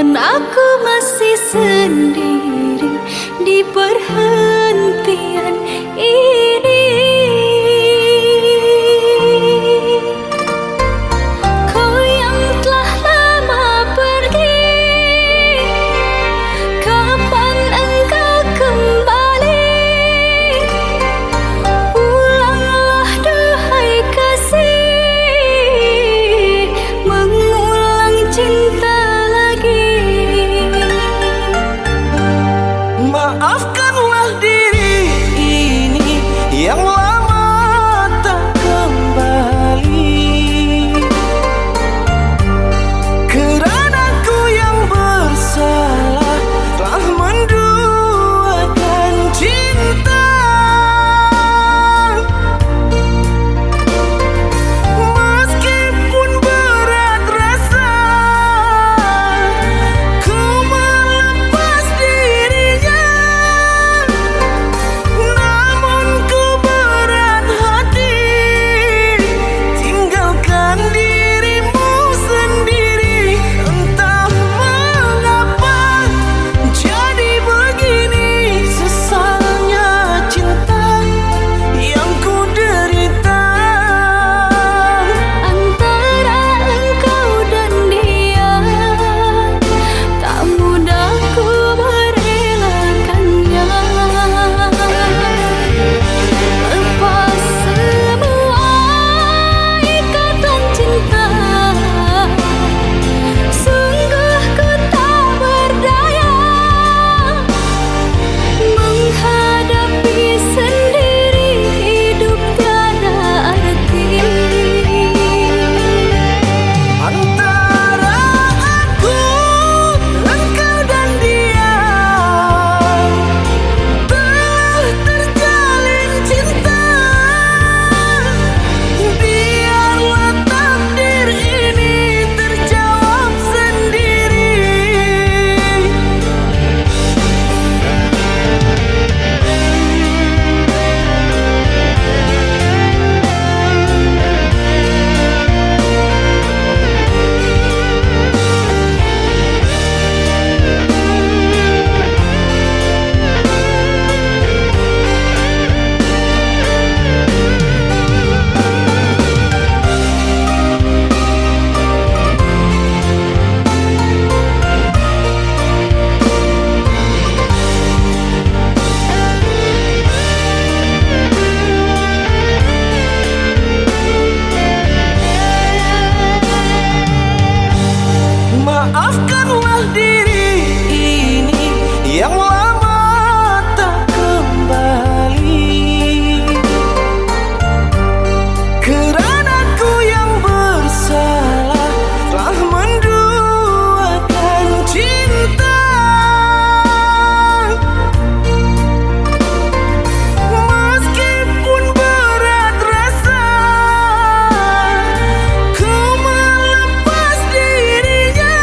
Aku masih sendiri di perhentian ini. Kau yang telah lama pergi, kapan engkau kembali? Pulanglah duhai kasih, mengulang cinta. Maafkanlah diri ini yang lama tak kembali, kerana ku yang bersalah telah menduakan cinta. Meskipun berat rasa ku melepas dirinya, namun ku berat hati tinggalkan dirimu sendiri. Entah mengapa jadi begini, sesalnya cinta yang ku derita. Antara engkau dan dia, tak mudah ku merelakannya. Lepas semua ikatan cinta, sungguh ku tak berdaya menghadapi sendiri hidup tiada arti. Antara aku, engkau dan dia telah terjalin cinta. Biarlah takdir ini terjawab sendiri. Maafkanlah diri ini yang lama tak kembali, kerana ku yang bersalah telah menduakan cinta. Meskipun berat rasa ku melepas dirinya,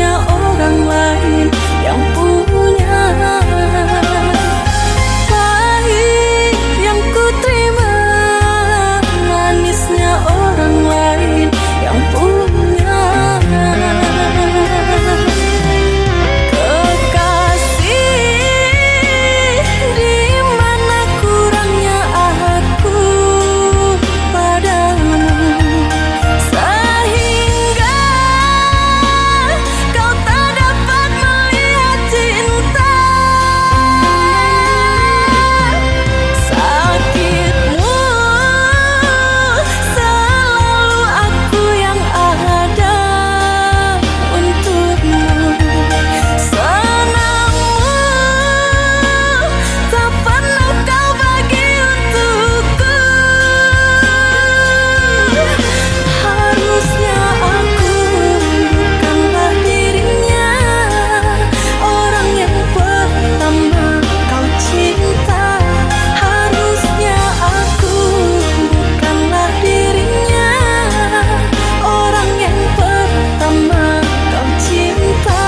harusnya orang lain yang punya. Pahit yang ku terima, manisnya orang lain yang punya. Kekasih, di mana kurangnya aku padamu, sehingga kau tak dapat melihat cinta. Sakitmu selalu aku yang ada untukmu. Senangmu tak pernah kau bagi untukku. Harusnya aku bukanlah dirinya, orang yang pertama kau cinta. Harusnya aku bukanlah dirinya, orang yang pertama kau cinta.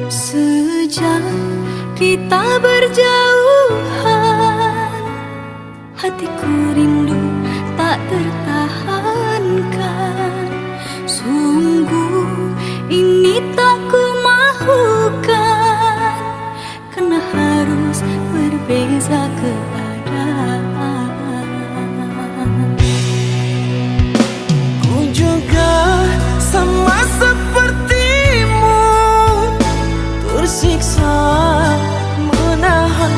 Sejak kita berjauhan, hatiku rindu tak tertahankan. Sungguh ini tak ku mahukan, karena harus berbeza keadaan. Ku juga sama sepertimu, tersiksa menahan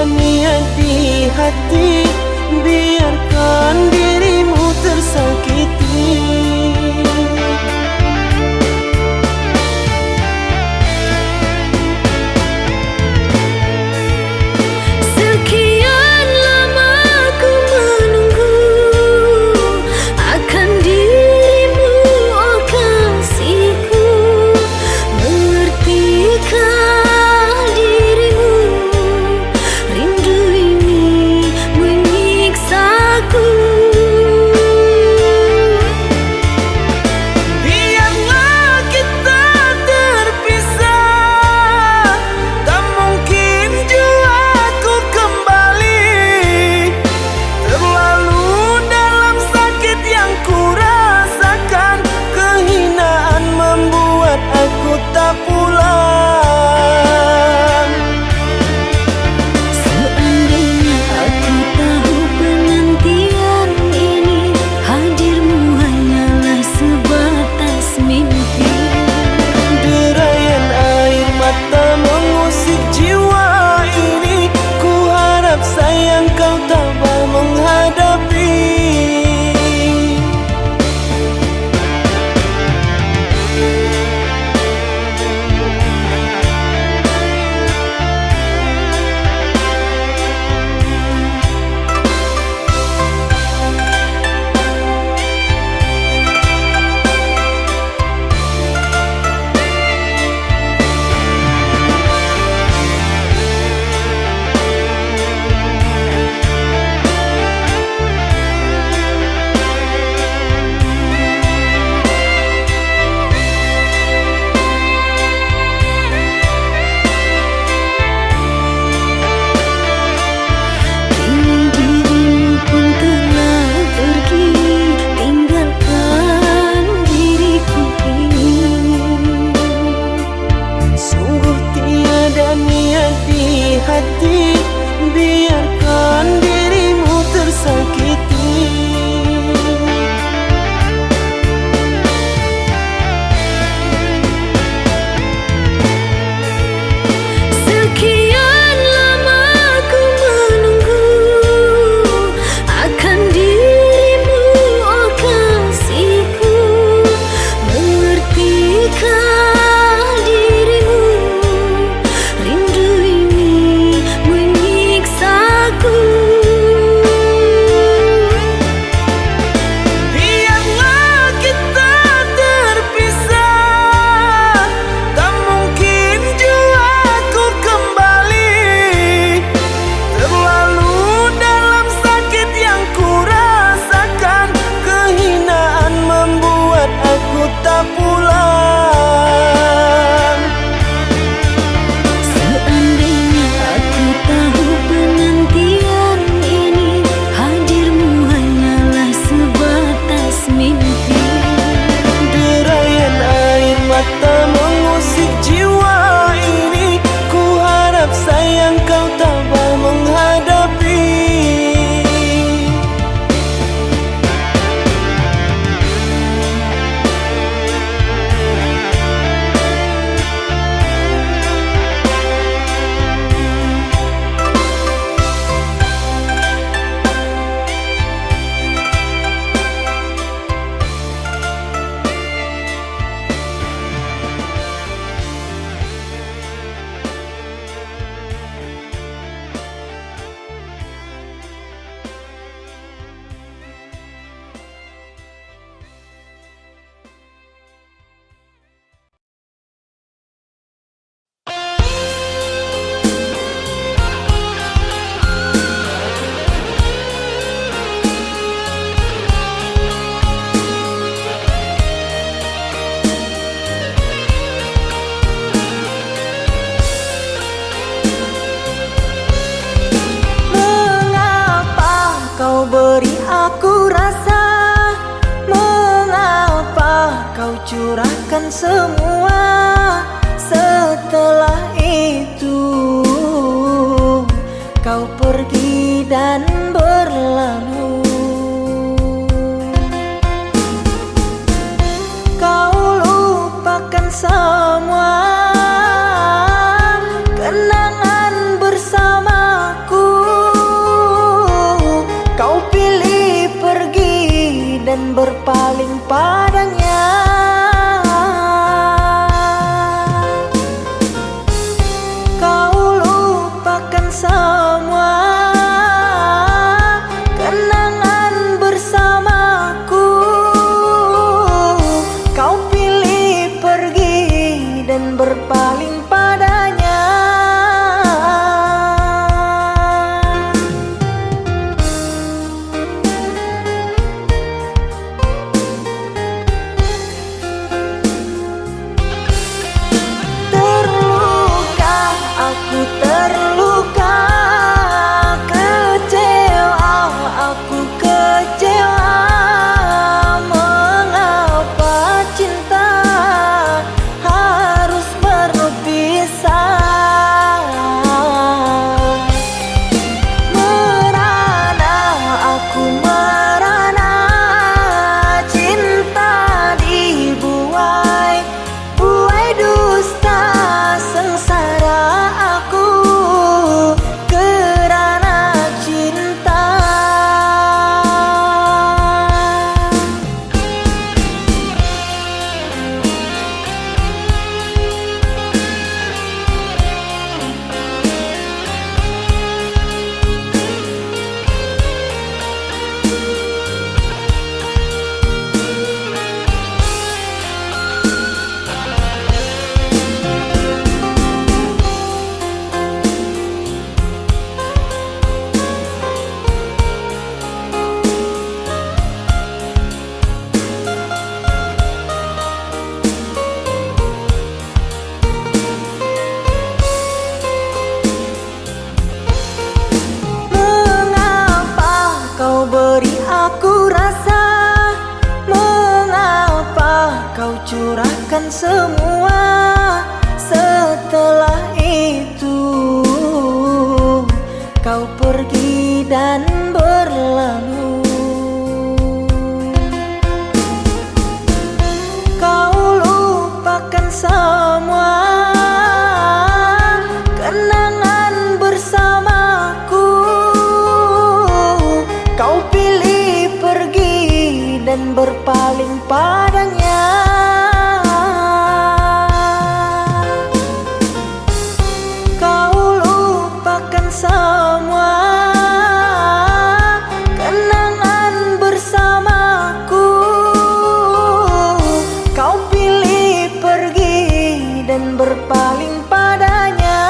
tiada niat di hati, biarkan dirimu tersakiti. Sekian lama ku menunggu akan dirimu, oh kasihku. Mengertikah dirimu, rindu ini menyiksaku. Biarlah kita terpisah, tak mungkin jua ku kembali. Terlalu dalam sakit yang ku rasakan, kehinaan membuat aku tak pulang. Seandainya aku tahu penantian ini, hadirmu hanyalah sebatas mimpi. Derayan air mata mengusik jiwa ini, ku harap sayang kau tabah menghadapi. Kini dirimu pun telah pergi, tinggalkan diriku ini. Sungguh tiada niat di hati, biarkan dirimu tersakiti. Sekian lama ku menunggu akan dirimu, oh kasihku. Mengertikah dirimu, rindu ini menyiksaku. Biarlah kita terpisah, tak mungkin jua ku kembali. Terlalu dalam sakit yang ku rasakan, kehinaan membuat aku tak pulang. Seandainya aku tahu penantian ini, hadirmu hanyalah sebatas mimpi. Derayan air mata mengusik jiwa ini, ku harap sayang kau tabah menghadapi. curahkan semua. Setelah itu kau pergi dan berlalu. Kau lupakan semua kenangan bersamaku. lupakan semua. Setelah itu kau pergi dan berlalu. Kau lupakan semua kenangan bersamaku. Kau pilih pergi dan berpaling padanya. Kau lupakan semua kenangan bersamaku. Kau pilih pergi dan berpaling padanya.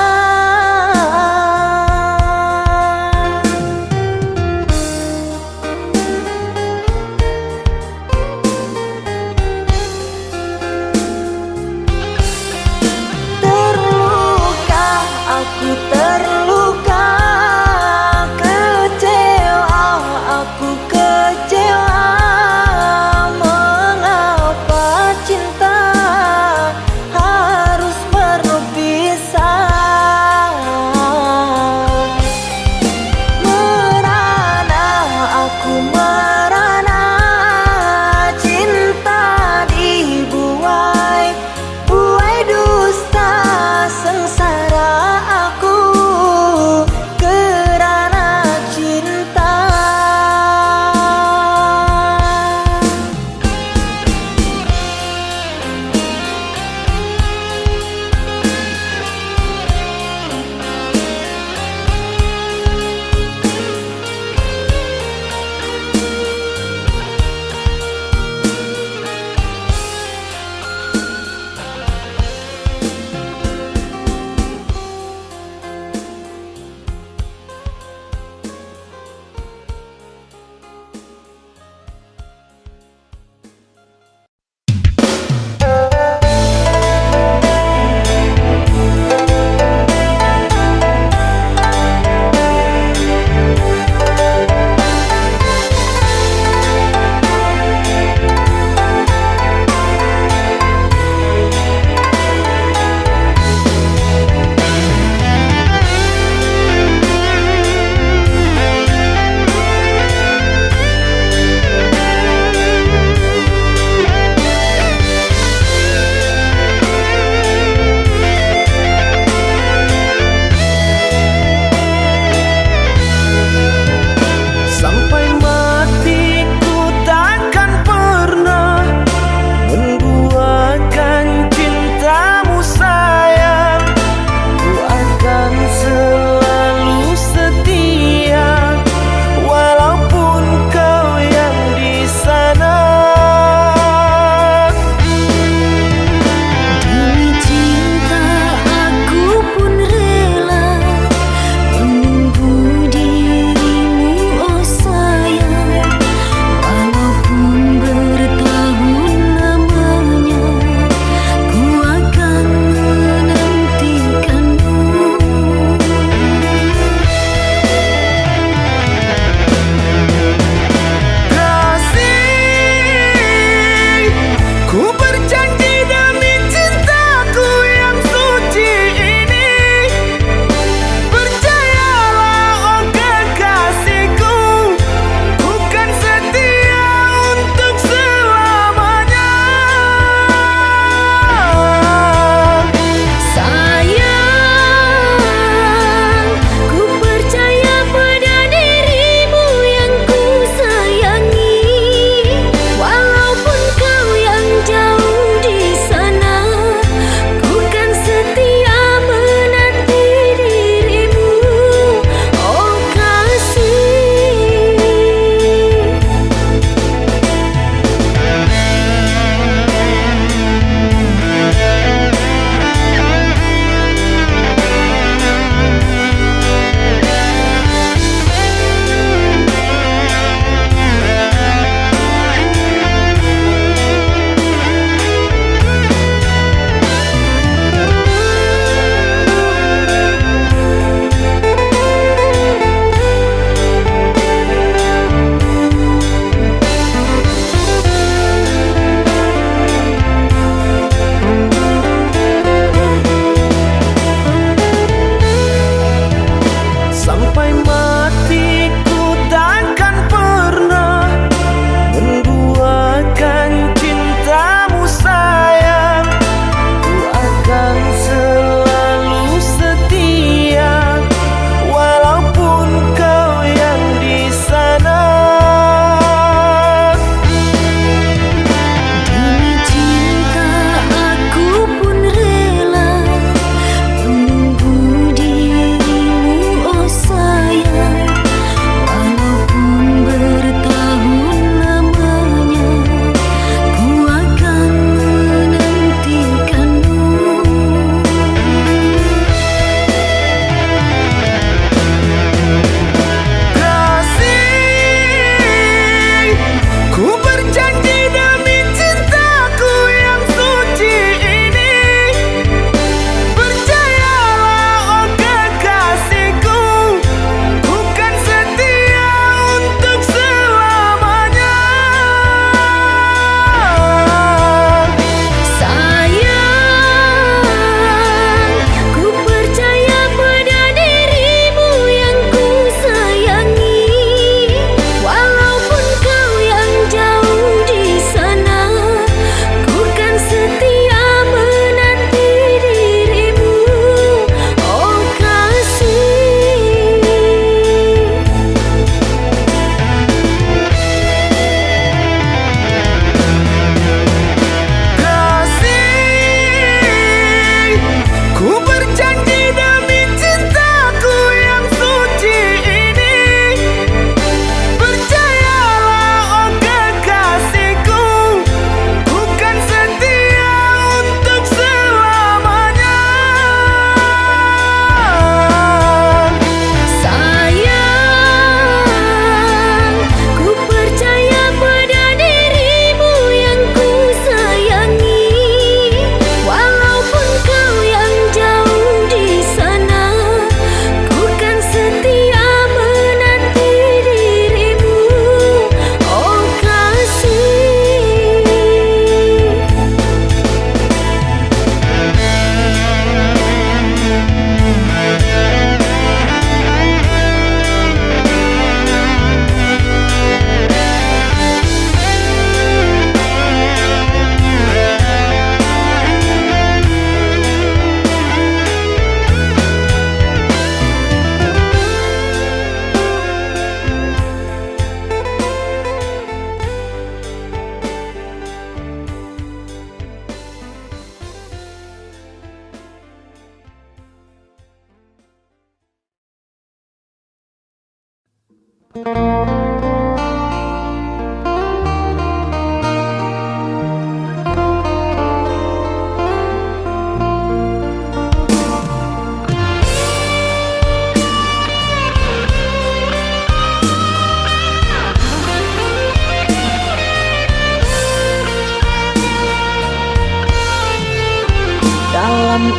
Dalam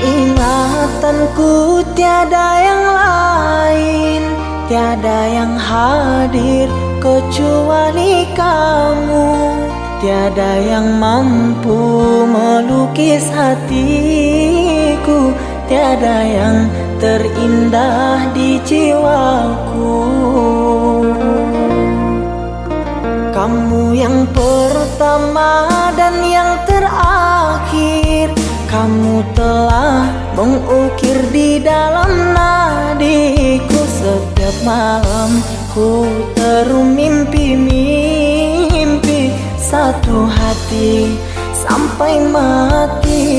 ingatanku tiada yang lain, tiada yang hadir kecuali kamu. Tiada yang mampu melukis hatiku, tiada yang terindah di jiwaku. Kamu yang pertama dan yang terakhir, kamu telah mengukir di dalam nadiku. Setiap malam ku terum mimpi-mimpi satu hati sampai mati.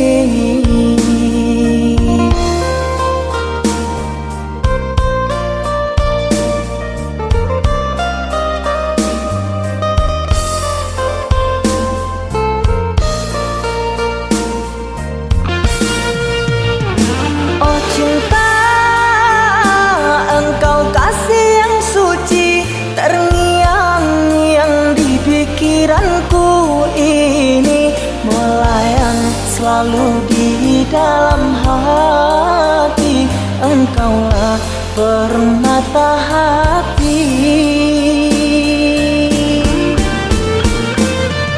Pikiranku ini melayang selalu di dalam hati. Engkaulah permata hati.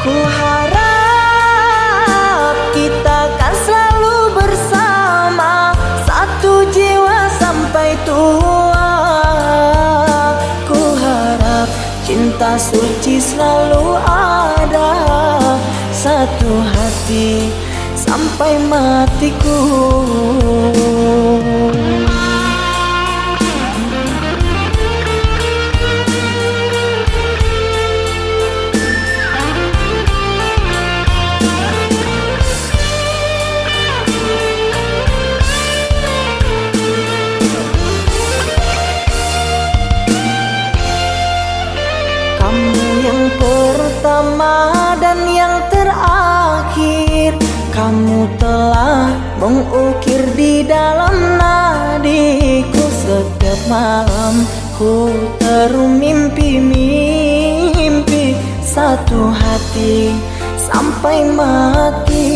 Ku harap kita kan selalu bersama, satu jiwa sampai tua. Ku harap cinta suci selalu ada, satu hati sampai matiku. Pertama dan yang terakhir, kamu telah mengukir di dalam nadiku. Setiap malam ku terum mimpi-mimpi satu hati sampai mati.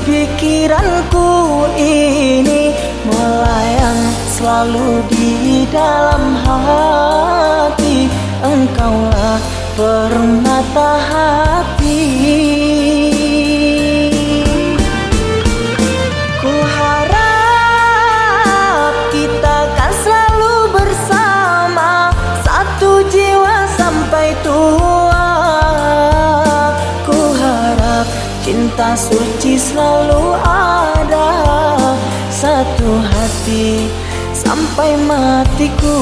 Pikiranku ini melayang selalu di dalam hati. Engkaulah permata hati. Ku harap kita kan selalu bersama, satu jiwa sampai tua. Ku harap cinta suci selalu ada, satu hati sampai matiku.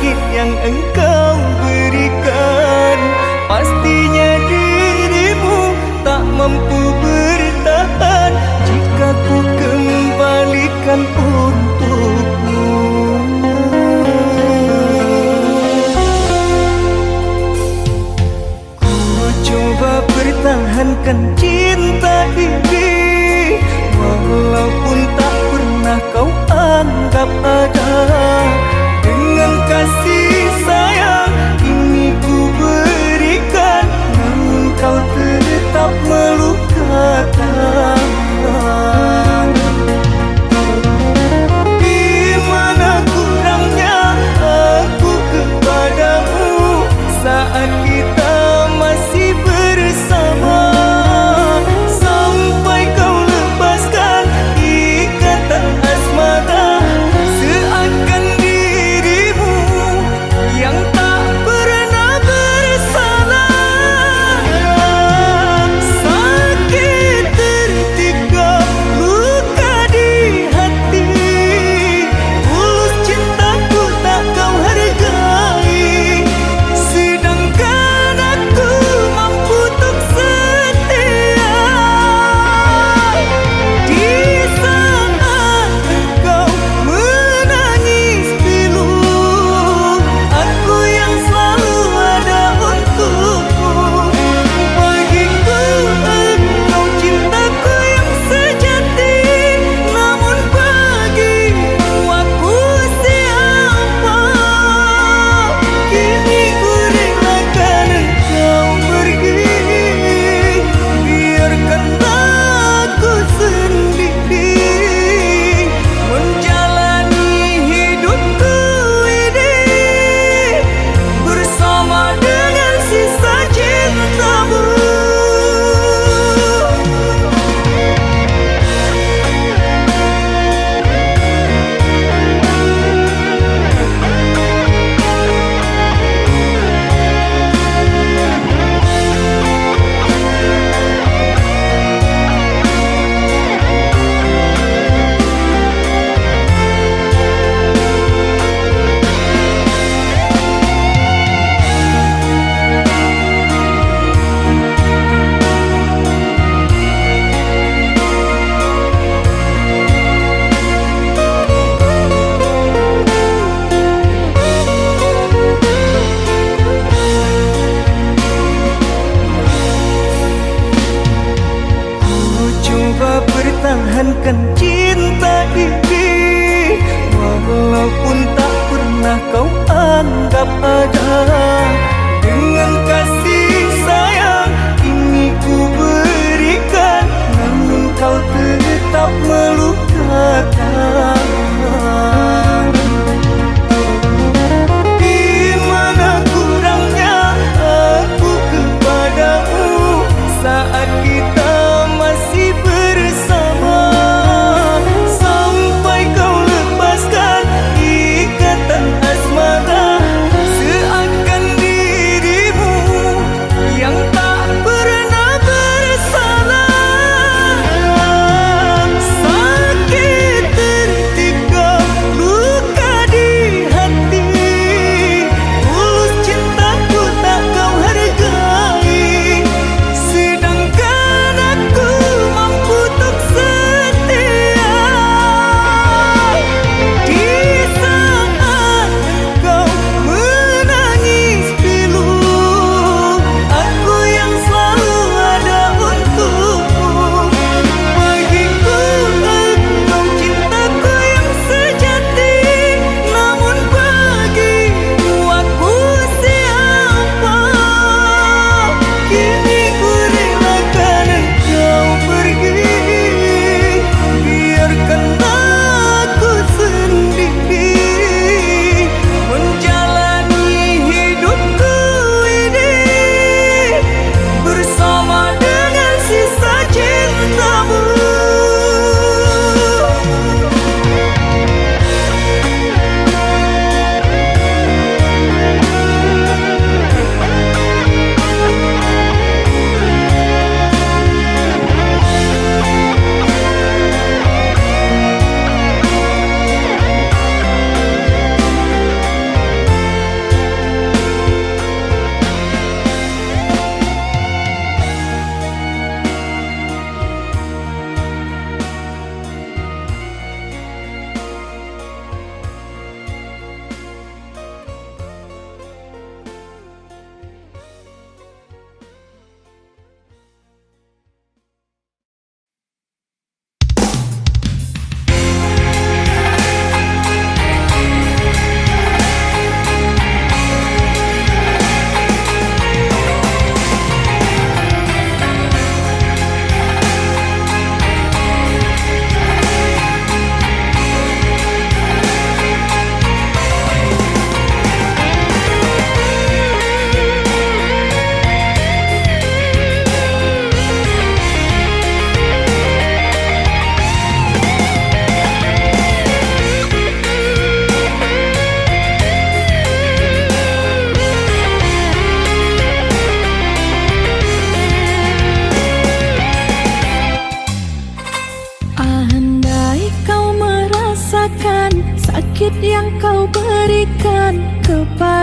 sakit yang engkau berikan. Pastinya dirimu tak mampu bertahan jika ku kembalikan untukmu. Ku coba pertahankan cinta ini, walaupun tak pernah kau anggap ada. Dengan kasih sayang ini ku berikan, namun kau tetap melukakan. Di mana kurangnya aku kepadamu saat kita masih bersama, sampai kau lepaskan ikatan asmara, seakan dirimu yang tak pernah bersalah. Sakit tertikam, luka di hati, tulus cintaku tak kau hargai, sedangkan aku mampu untuk setia. Di saat engkau menangis pilu, aku yang selalu ada untukmu. Bagiku engkau cintaku yang sejati, namun bagimu aku siapa? Kini ku relakan engkau pergi, biarkanlah aku sendiri menjalani hidupku ini bersama dengan sisa cintamu. Ku coba pertahankan cinta ini, walaupun tak pernah kau anggap ada. Dengan kasih sayang ini ku berikan, namun kau tetap melukakan. Di mana kurangnya aku kepadamu saat kita masih bersama, sampai kau lepaskan ikatan asmara, seakan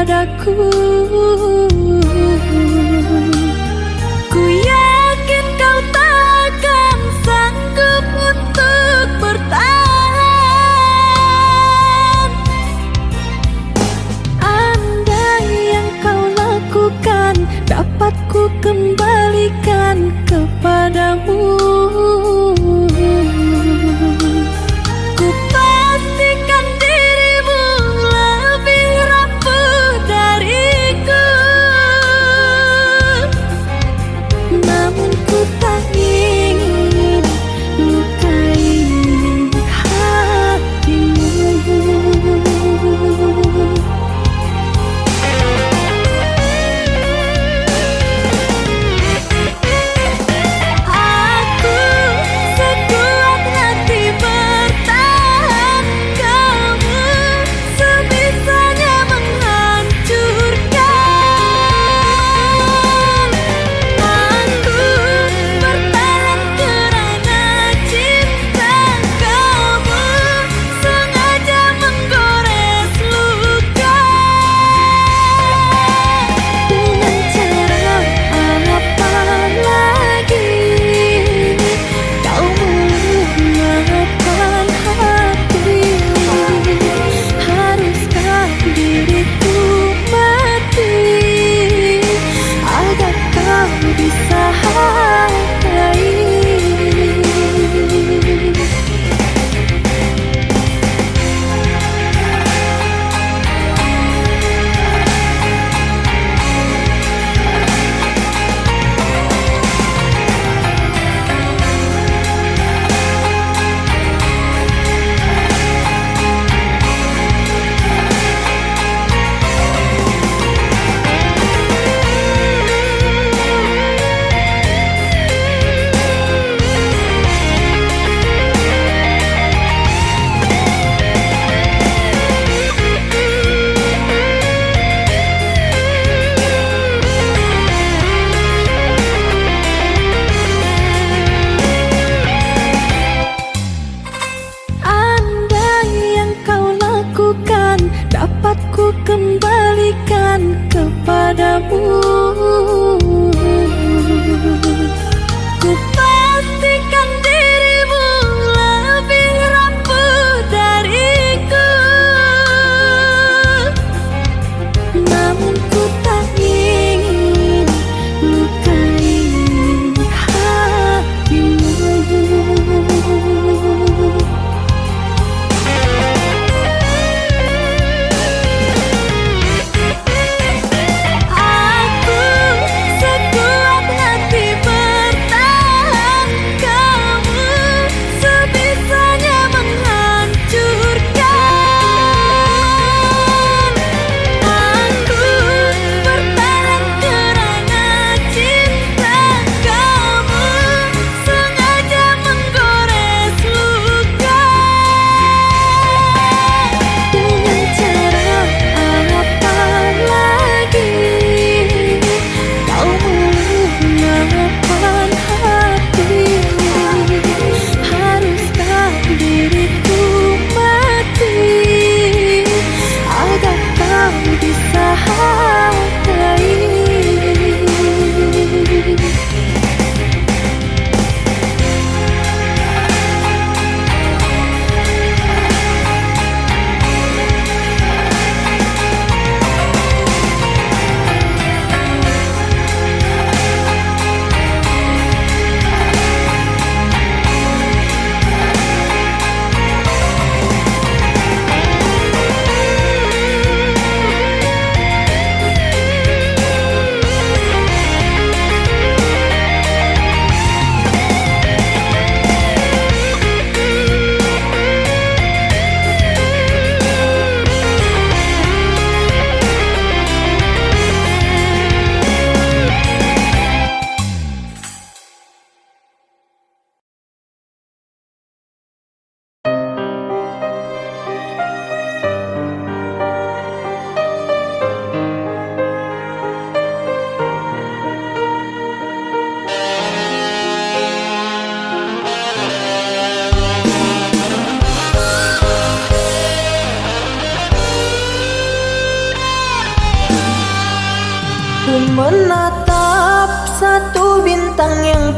kepadaku. Ku yakin kau takkan sanggup untuk bertahan. Andai yang kau lakukan dapat ku kembalikan kepadamu, ku pastikan dirimu lebih rapuh dariku.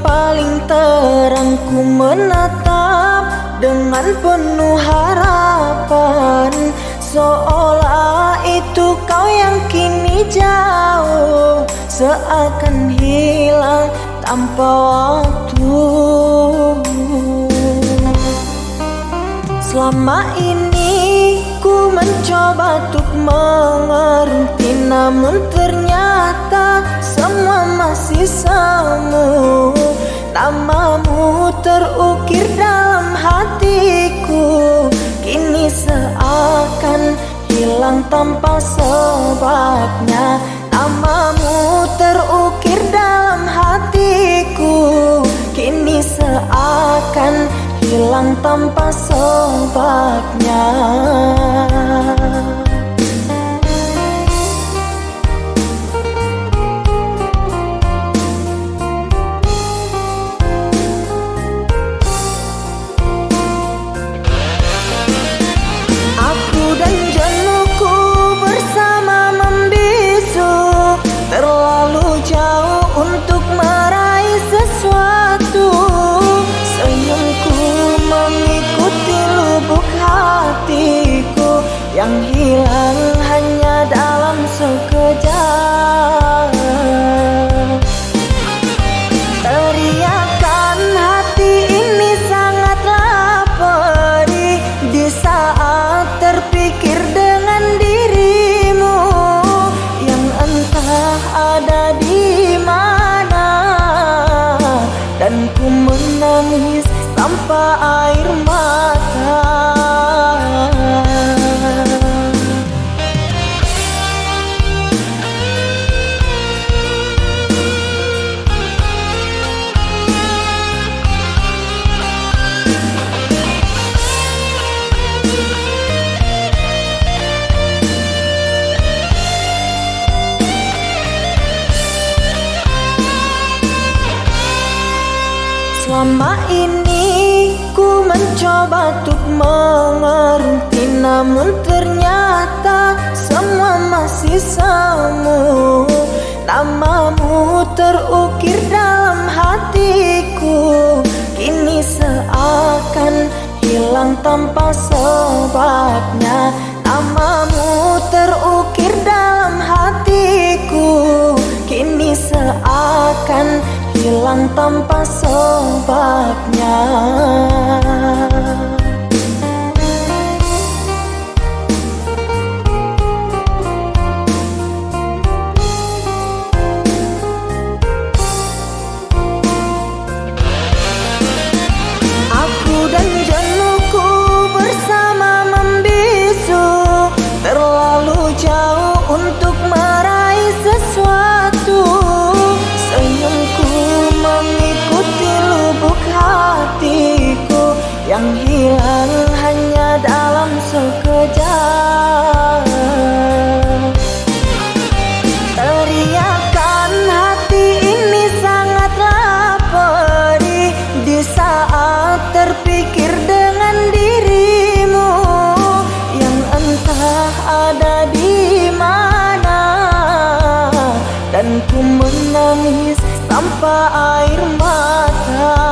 paling terang ku menatap dengan penuh harapan, seolah itu kau yang kini jauh, seakan hilang tanpa waktu. Selama ini ku mencoba untuk mengerti, namun ternyata semua masih semu. Namamu terukir dalam hatiku, kini seakan hilang tanpa sebabnya. Namamu terukir dalam hatiku, kini seakan hilang tanpa sebabnya. Aku dan jenuhku bersama membisu, terlalu jauh untuk meraih sesuatu. Senyumku mengikuti lubuk hatiku yang hilang hanya dalam sekejap. Teriakan hati ini sangatlah perih di saat terpikir dengan dirimu yang entah ada di mana, dan ku menangis tanpa air mata. Selama ini ku mencoba untuk mengerti, namun ternyata semua masih semu. Namamu terukir dalam hatiku, kini seakan hilang tanpa sebabnya. Namamu terukir dalam hatiku, kini seakan hilang tanpa sebabnya. Aku dan jenuhku bersama membisu, terlalu jauh untuk meraih sesuatu. Senyumku mengikuti lubuk hatiku yang hilang hanya dalam sekejap. Teriakan hati ini sangatlah perih di saat terpikir dengan dirimu yang entah ada di mana, dan ku menangis tanpa air mata.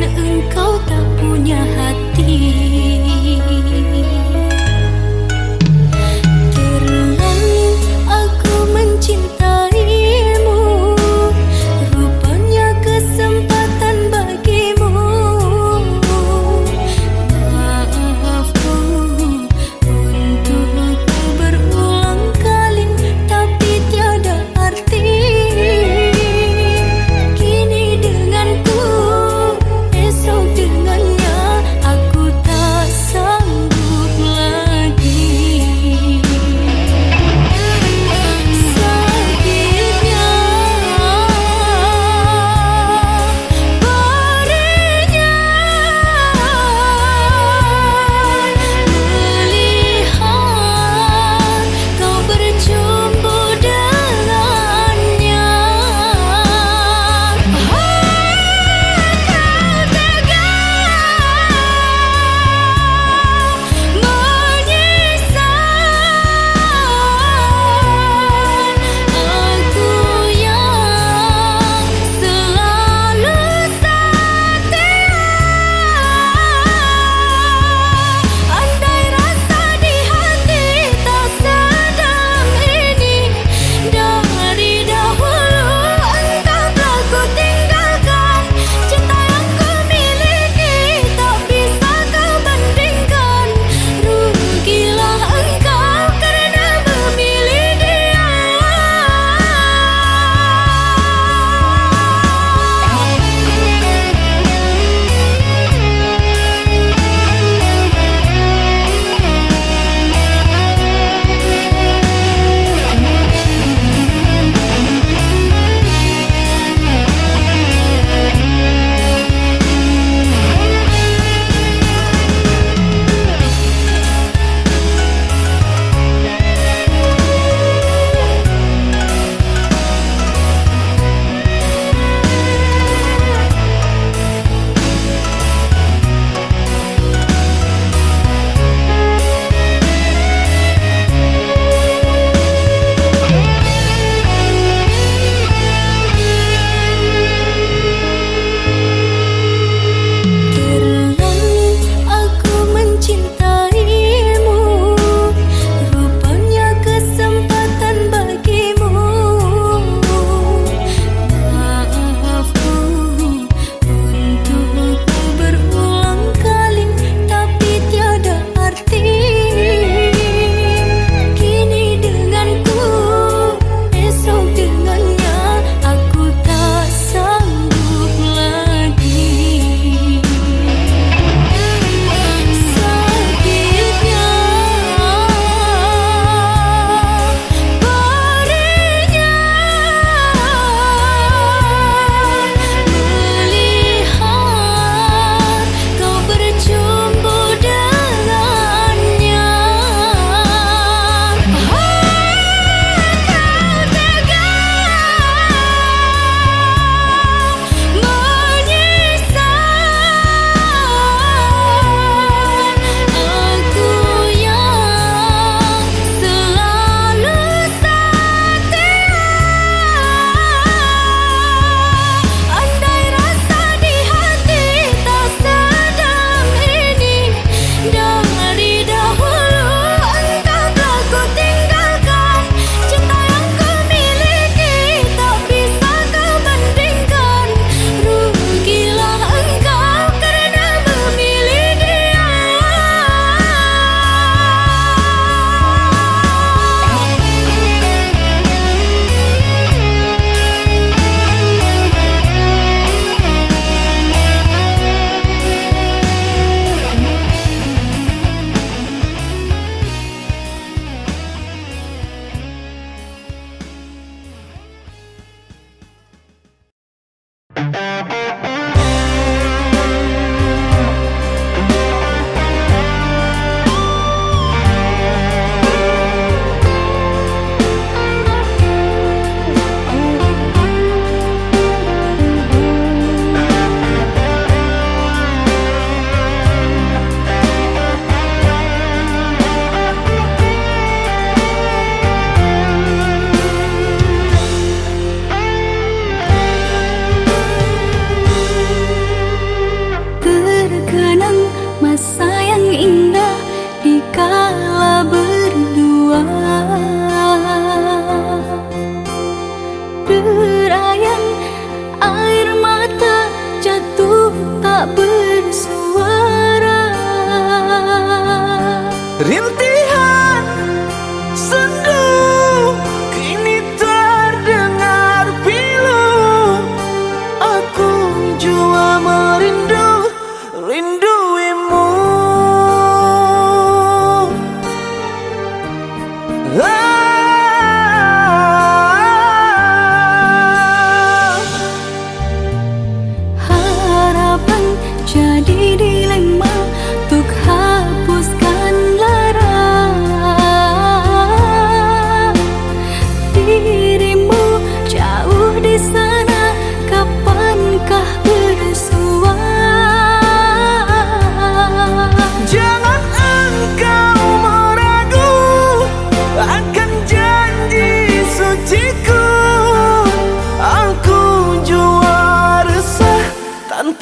engkau tak punya hati. Terlalu aku mencintaimu, rupanya kesempatan bagimu. Maafku untukku berulang kali, tapi tiada arti. Kini denganku, esok dengannya,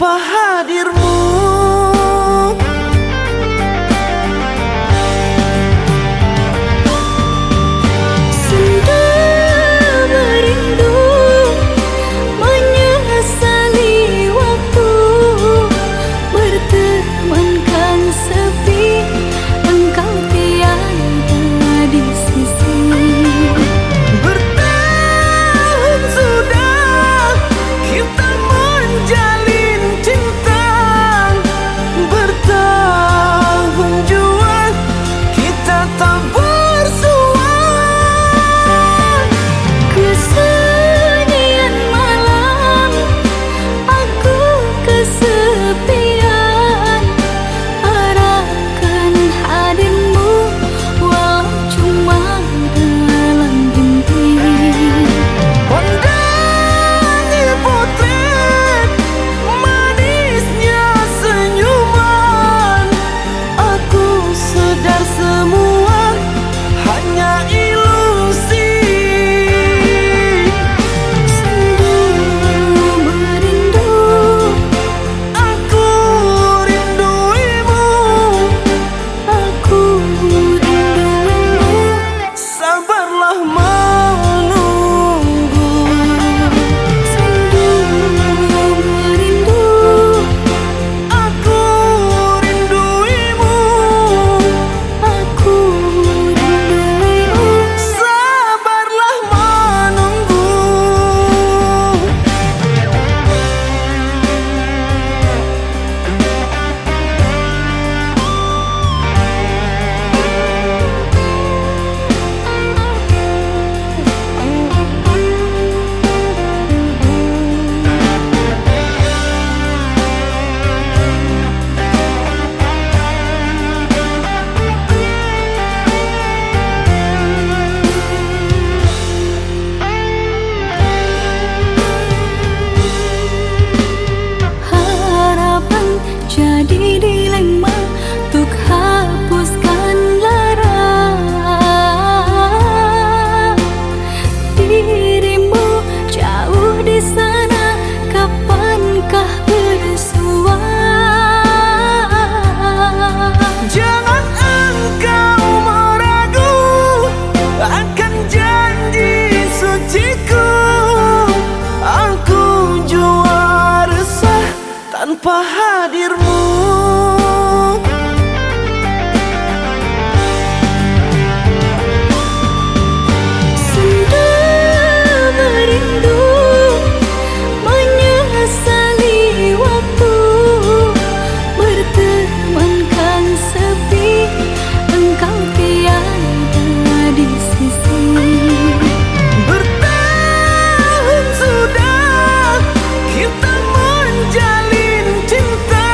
tanpa hadirmu. Tanpa hadirmu. Sendu merindu, menyesali waktu, bertemankan sepi, engkau tiada di sisi. Bertahun sudah kita menjalin cinta,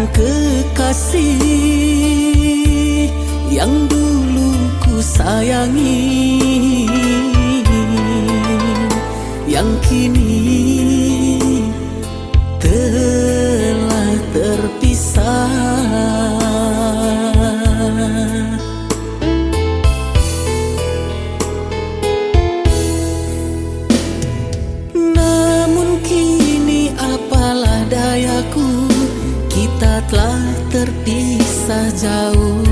kekasih yang dulu ku sayangi, yang kini telah terpisah. Namun kini apalah dayaku, kita telah terpisah jauh.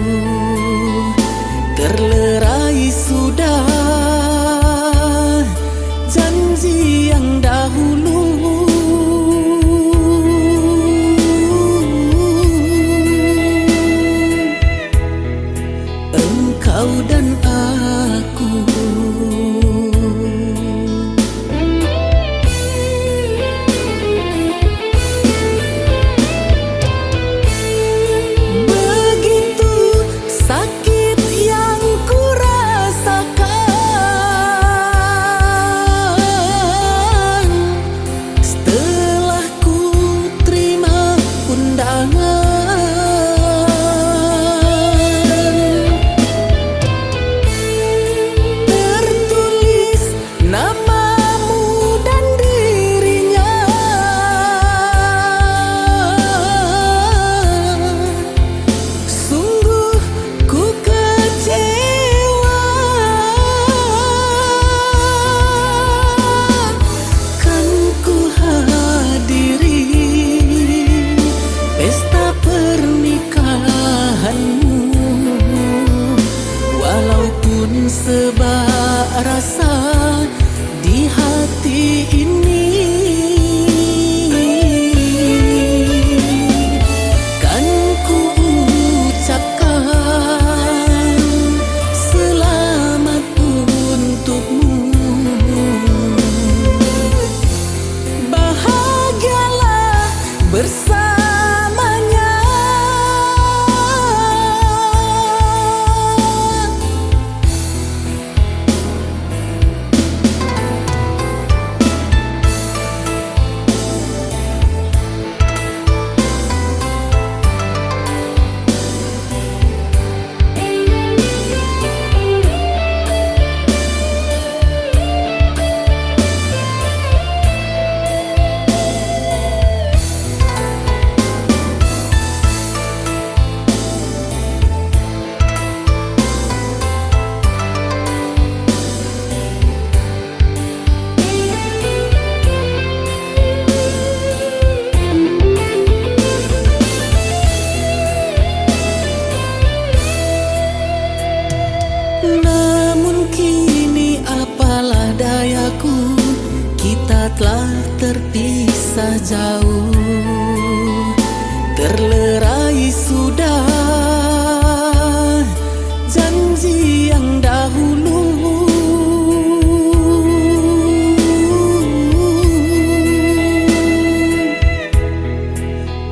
Terlerai sudah janji yang dahulu. Engkau dan aku, begitu sakit yang ku rasakan setelah ku terima undangan. Tertulis namamu dan dirinya, sungguh ku kecewa. Kan ku hadiri pesta pernikahanmu, walaupun sebab rasa di hati ini. Kan ku ucapkan selamat untukmu, bahagialah bersamanya. Namun kini apalah dayaku, kita telah terpisah jauh. Terlerai sudah janji yang dahulu.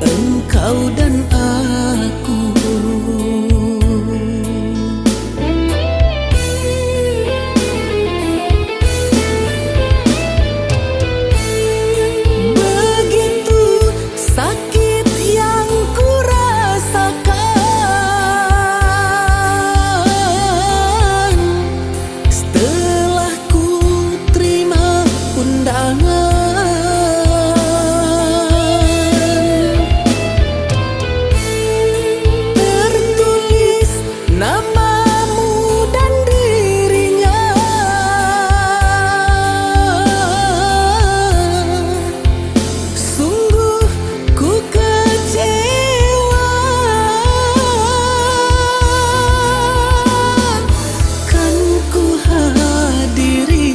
Engkau dan aku, begitu sakit yang ku rasakan setelah ku terima undangan. Tertulis namamu dan dirinya, sungguh ku kecewa. Kan ku hadiri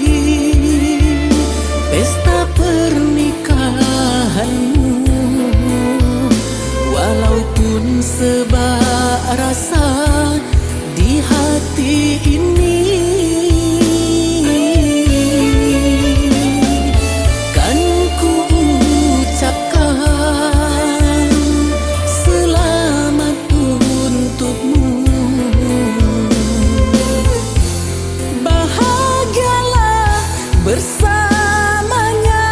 pesta pernikahanmu, walaupun sebab rasa di hati ini. Kan ku ucapkan selamat untukmu, bahagialah bersamanya.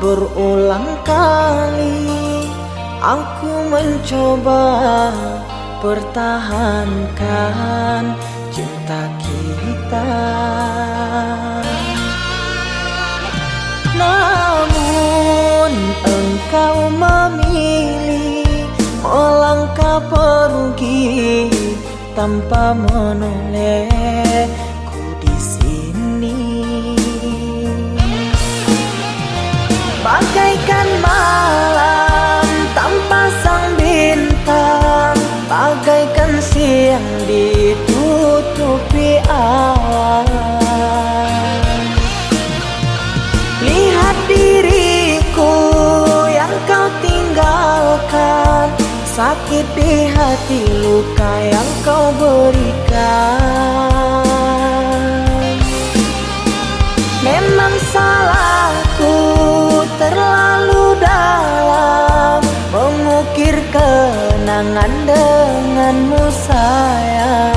berulang kali aku mencoba pertahankan cinta kita, namun engkau memilih melangkah pergi tanpa menolehku di sini. Bagaikan malam tanpa sang bintang, bagaikan siang ditutupi awan. Lihat diriku yang kau tinggalkan, sakit di hati, luka yang kau berikan. Memang salahku terlalu dalam mengukir kenangan denganmu sayang.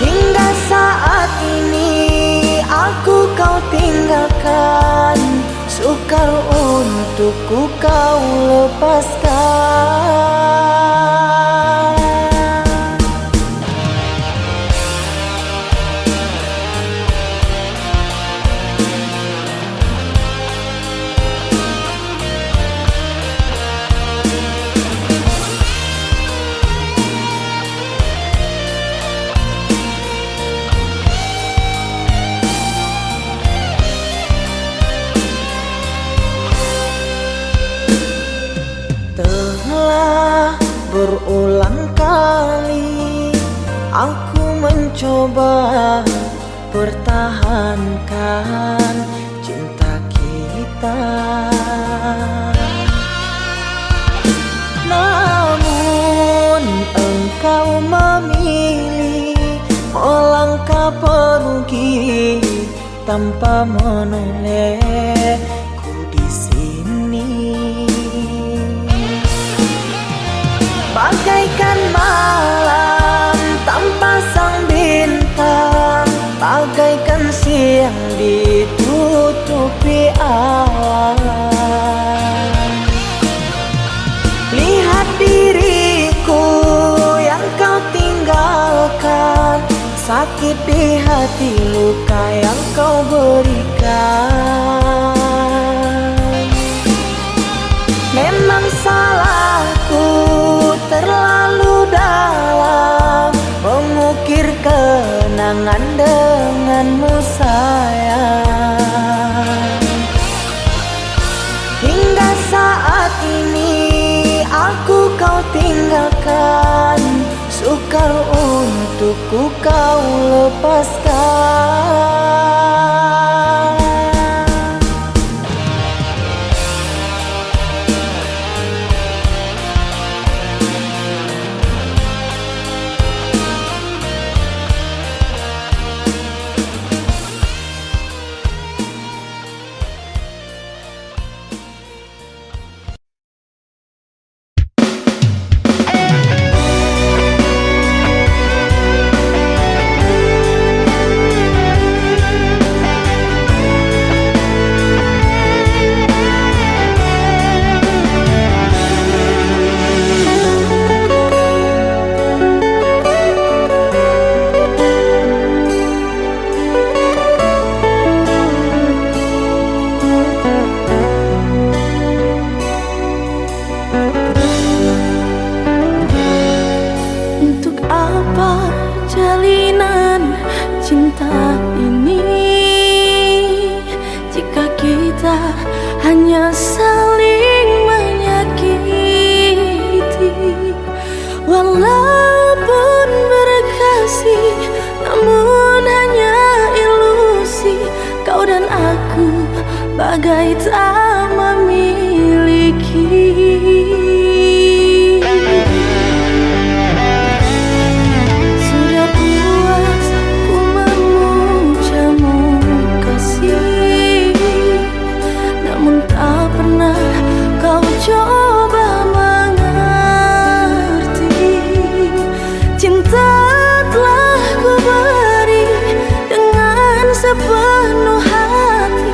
Hingga saat ini aku kau tinggalkan, sukar untukku kau lepaskan. Telah berulang kali aku mencoba pertahankan cinta kita, namun engkau memilih melangkah pergi tanpa menolehku di sini. Bagaikan malam tanpa sang bintang, bagaikan siang ditutupi awan. Lihat diriku yang kau tinggalkan, sakit di hati, luka yang kau berikan. Memang salahku terlalu dalam mengukir kenangan denganmu sayang. Hingga saat ini aku kau tinggalkan, sukar untukku kau lepaskan. cinta ini jika kita hanya saling menyakiti? Walaupun berkasih namun hanya ilusi, kau dan aku bagai tak memiliki. Coba mengerti, cinta telah ku beri dengan sepenuh hati.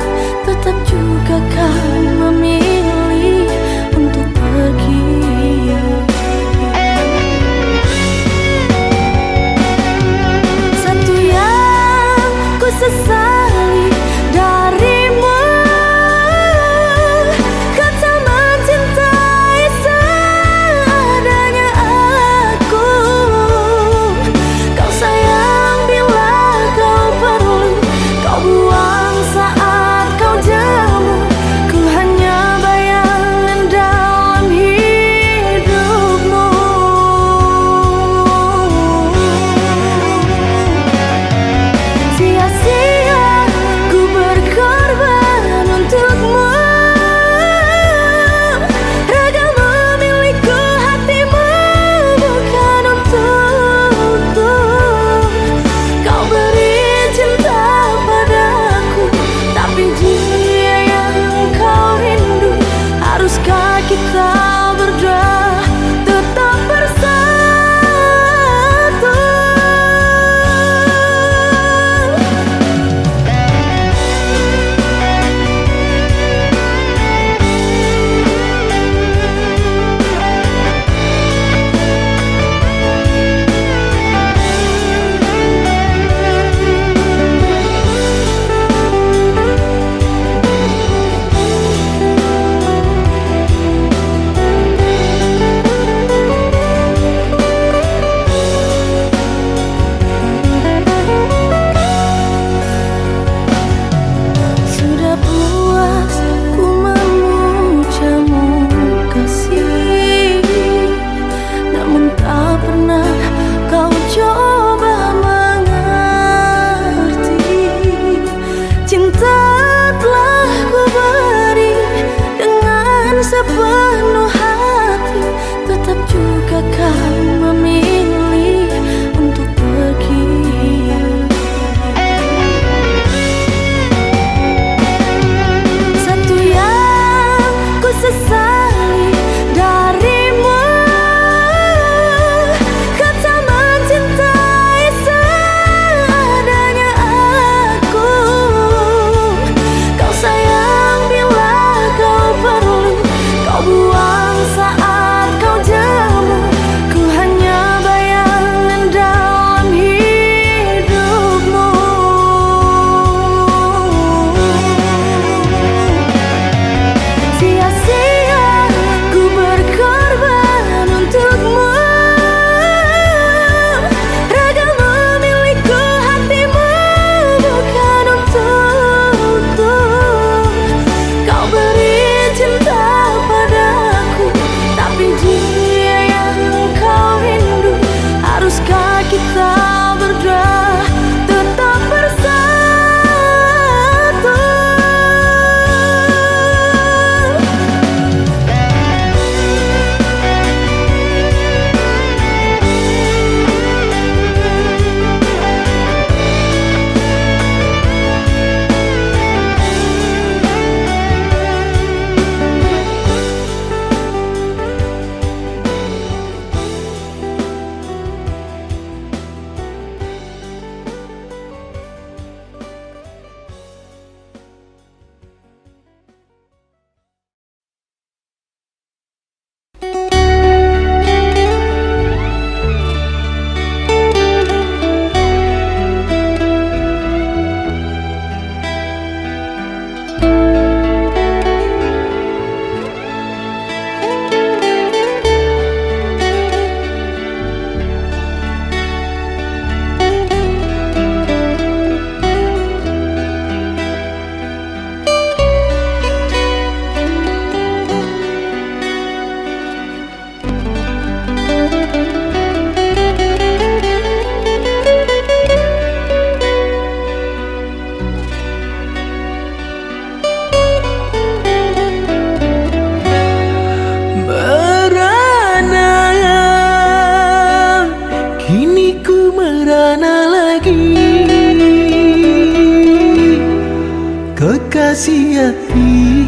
hati,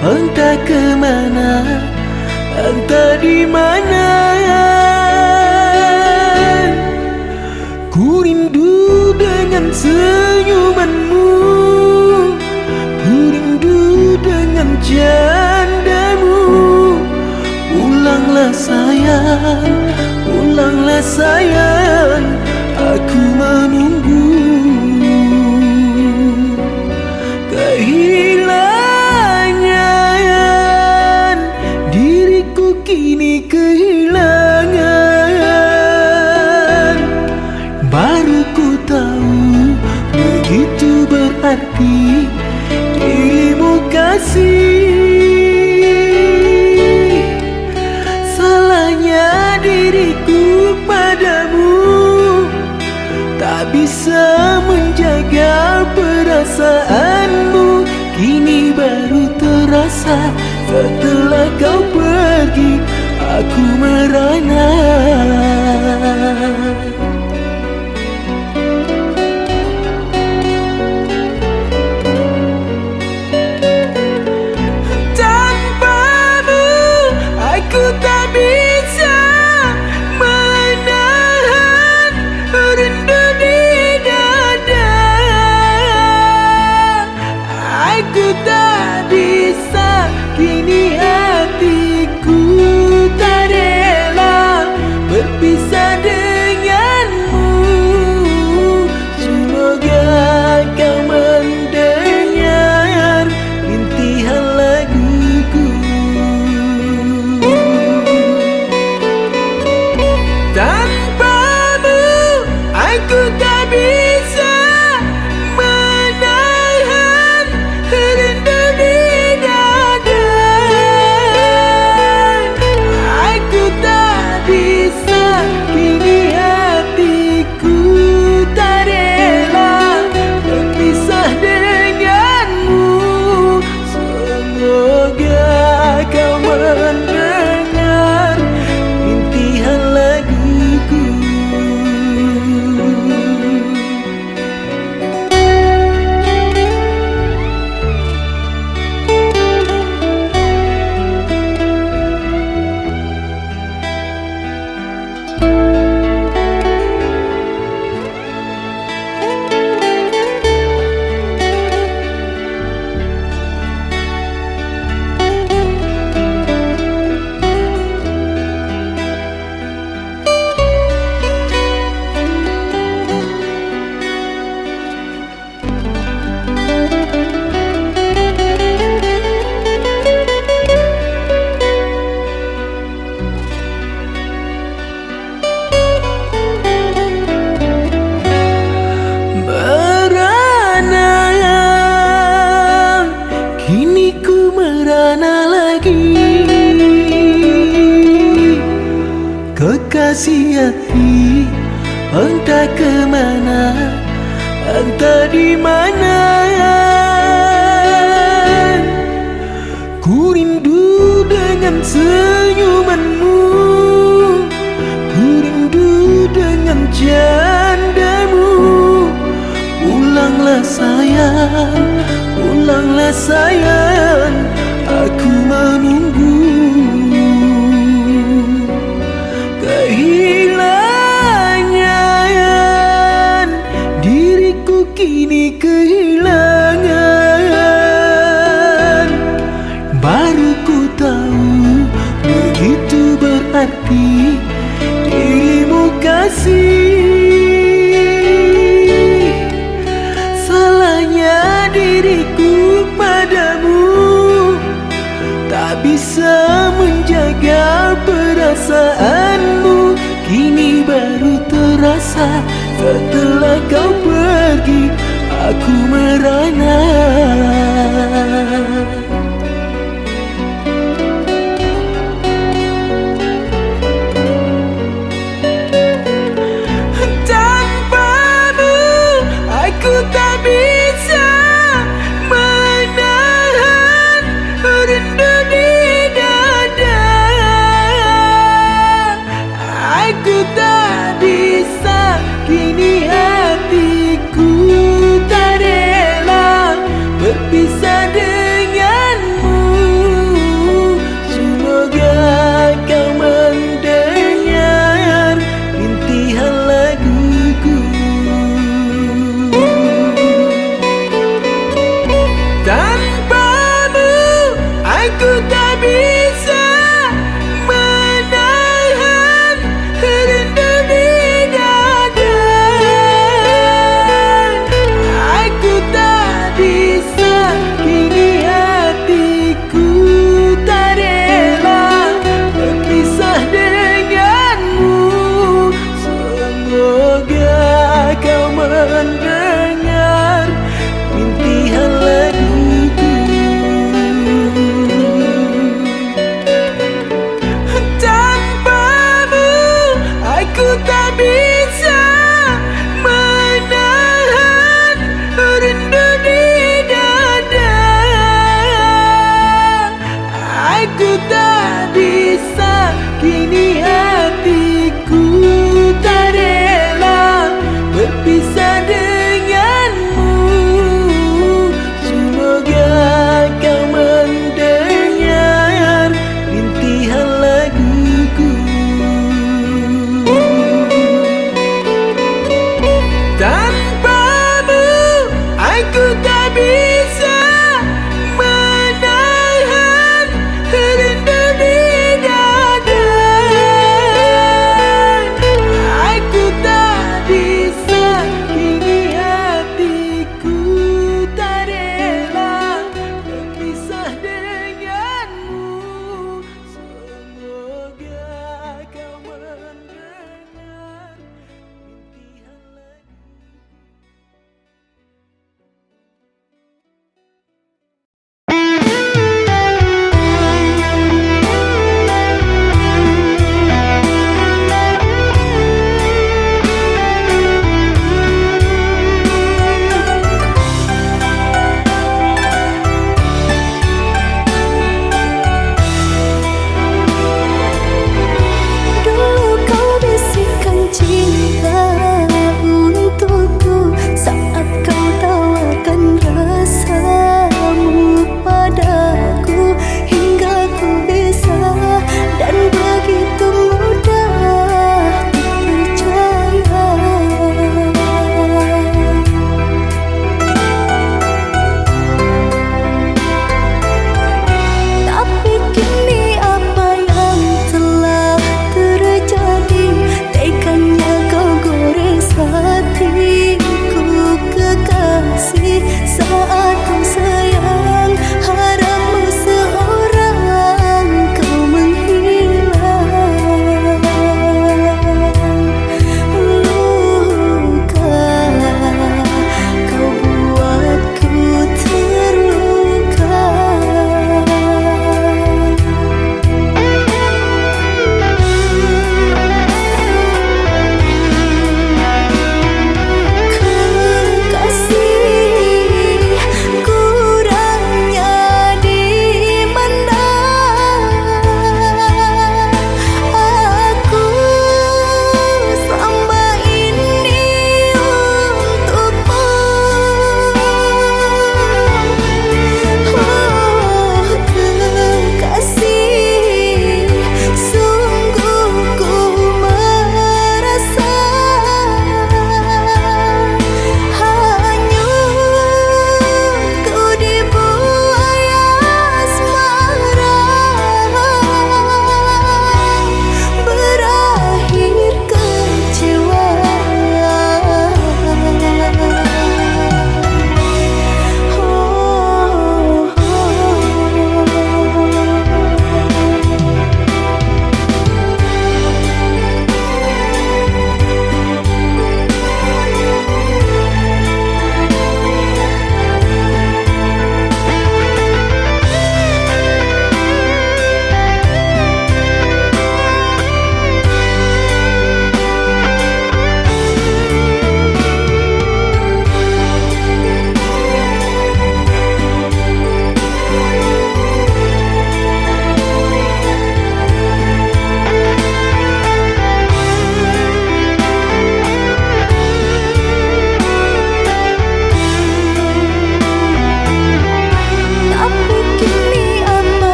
entah kemana, entah di mana. Ku rindu dengan senyumanmu, ku rindu dengan candamu. Pulanglah sayang, pulanglah sayang, aku menunggu. Kehilangan diriku kini kehilangan. Baru ku tahu begitu berarti dirimu kasih. Salahnya diriku padamu, tak bisa menjaga perasaanmu. Kini baru terasa setelah kau pergi, aku merana. Tanpamu aku tak bisa menahan rindu di dada. Aku tak bisa, kini hatiku tak rela berpisah denganmu. Semoga kau mendengar rintihan laguku. Tanpamu aku tak bisa menahan rindu di dada. Aku tak bisa, kini hatiku tak rela berpisah denganmu. Semoga kau mendengar rintihan laguku. Kini ku merana lagi, kekasih hati, entah kemana, entah di mana. Ku rindu dengan senyumanmu, ku rindu dengan candamu. Pulanglah sayang, pulanglah sayang, aku menunggu. Kehilangan diriku kini kehilangan. Baru ku tahu begitu berarti dirimu kasih. Salahnya diriku padamu, tak bisa menjaga perasaanmu. Kini baru terasa setelah kau pergi, aku merana. Tanpamu aku tak bisa menahan rindu di dada. Aku tak bisa, kini hatiku tak rela berpisah dengan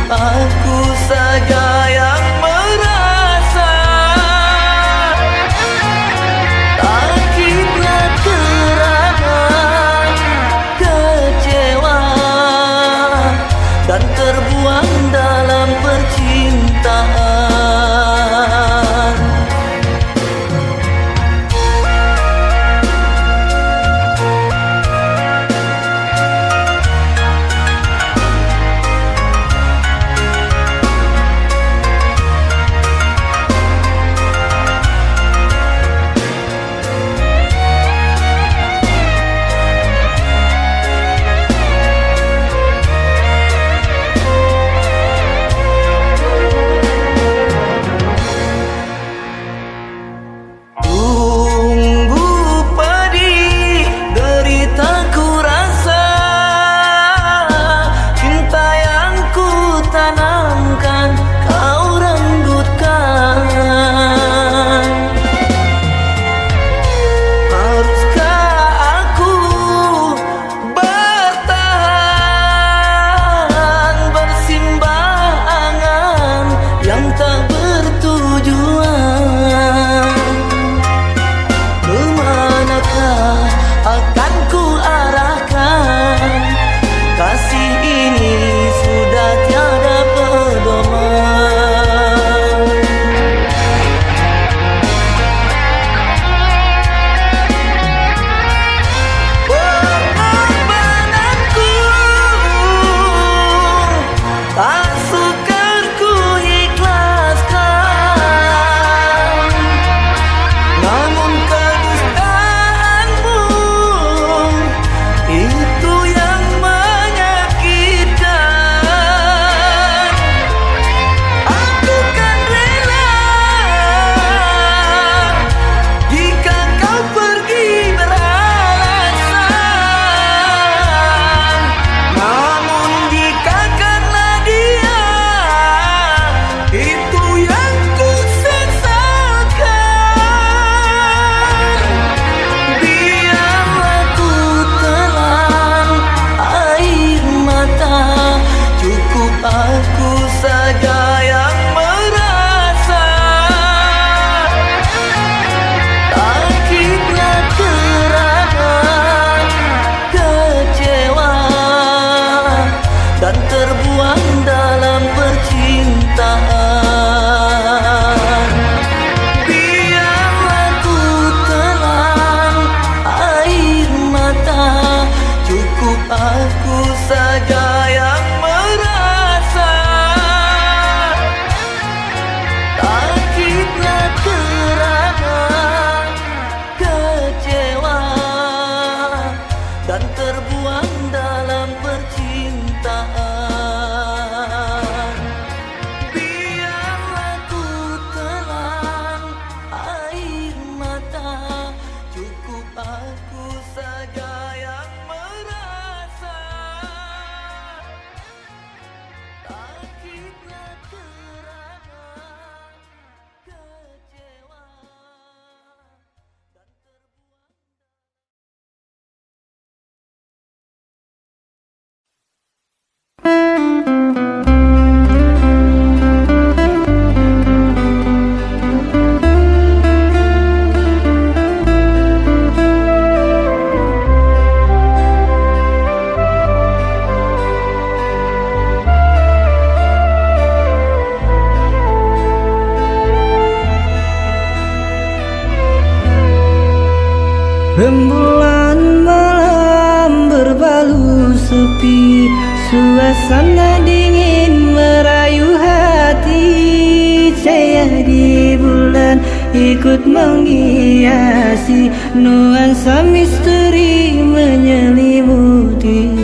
aku saja yang merasa. Sakitlah kerana kecewa dan terbuang dalam percintaan. Rembulan malam berbalu sepi, suasana dingin merayu hati. Saya di bulan ikut menghiasi, nuansa misteri menyelimuti.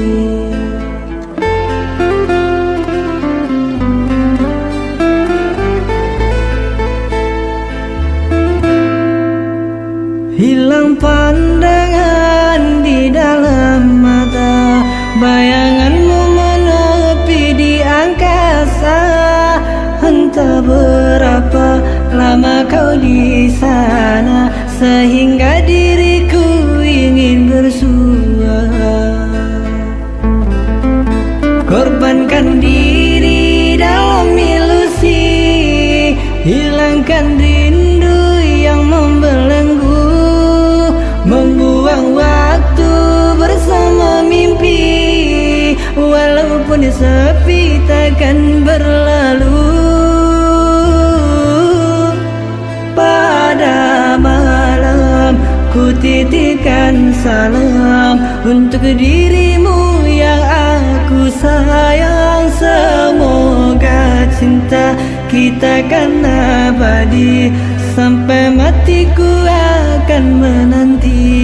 Hilang pandangan di dalam mata, bayanganmu menepi di angkasa. Entah berapa lama kau di sana, sehingga diriku ingin bersua. Korbankan diri dalam ilusi. Hilangkan rindu yang membelenggu, membuang waktu bersama mimpi. Walaupun sepi takkan berlalu. Pada malam ku titipkan salam untuk dirimu yang aku sayang. Semoga cinta kita kan abadi, sampai matiku akan menanti.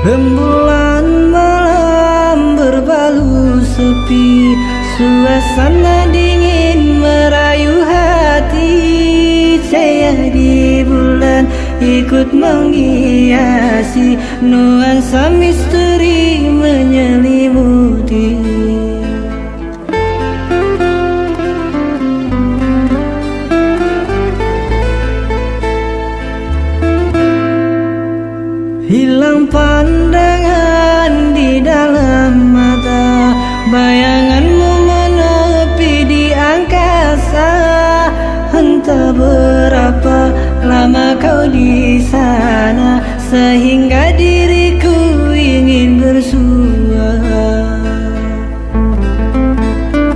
Rembulan malam berbalu sepi, suasana dingin merayu hati. Saya di bulan ikut menghiasi, nuansa misteri menyelimuti. Hilang pandangan di dalam mata, bayanganmu menepi di angkasa. Entah berapa lama kau di sana, sehingga diriku ingin bersua.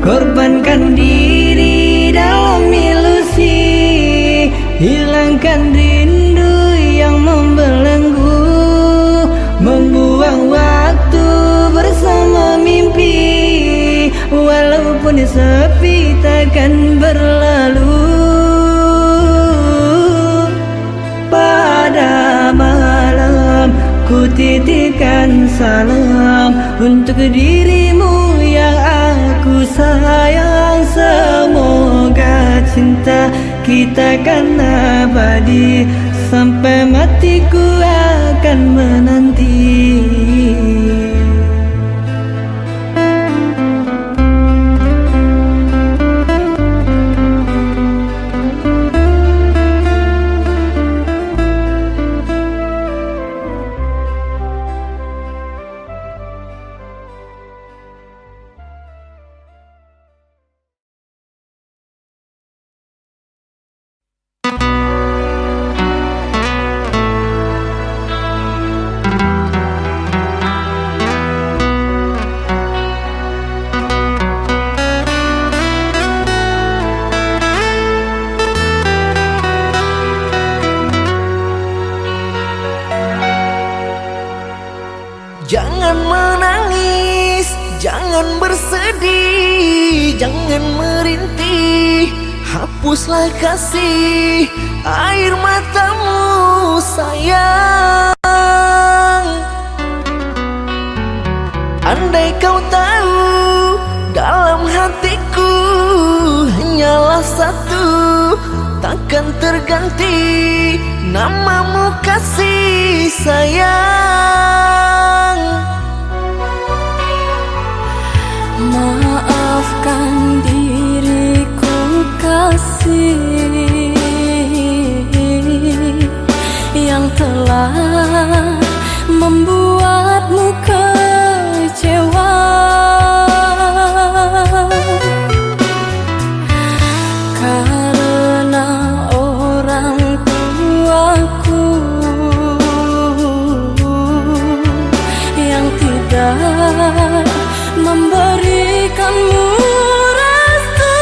Korbankan diri dalam ilusi, hilangkan rindu yang membelenggu, membuang waktu bersama mimpi. Walaupun sepi takkan berlalu. Pada malam ku titipkan salam untuk dirimu yang aku sayang. Semoga cinta kita kan abadi, sampai matiku akan menanti. Jangan menangis, jangan bersedih, jangan merintih. Hapuslah kasih air matamu sayang. Andai kau tahu dalam hatiku hanyalah satu, takkan terganti namamu kasih sayang. Maafkan diriku kasih yang telah membuatmu kecewa. Karena orang tuaku yang tidak memberikanmu restu.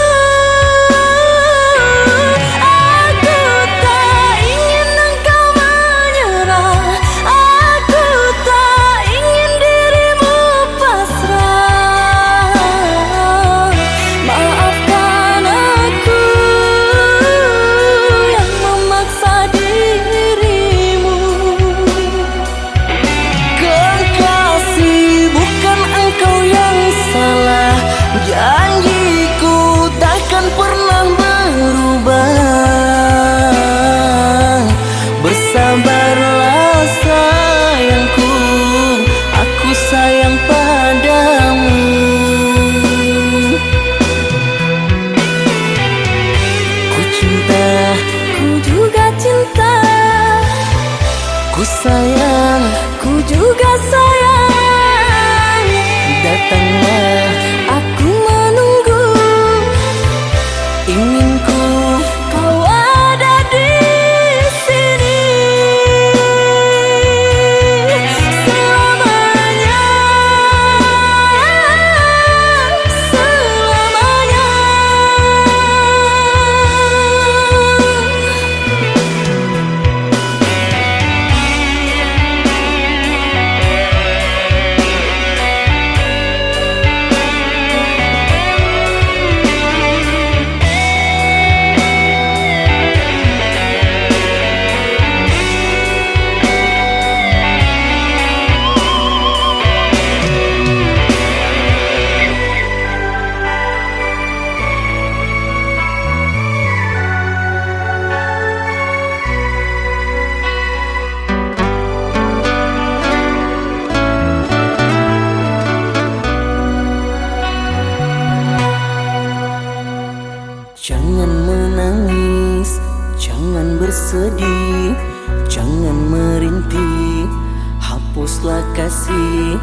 cinta, ku juga cinta. ku sayang, Ku juga sayang. datanglah, Aku menunggu, inginku kau ada di sini selamanya, selamanya. Jangan menangis, jangan bersedih, jangan merintih, hapuslah kasih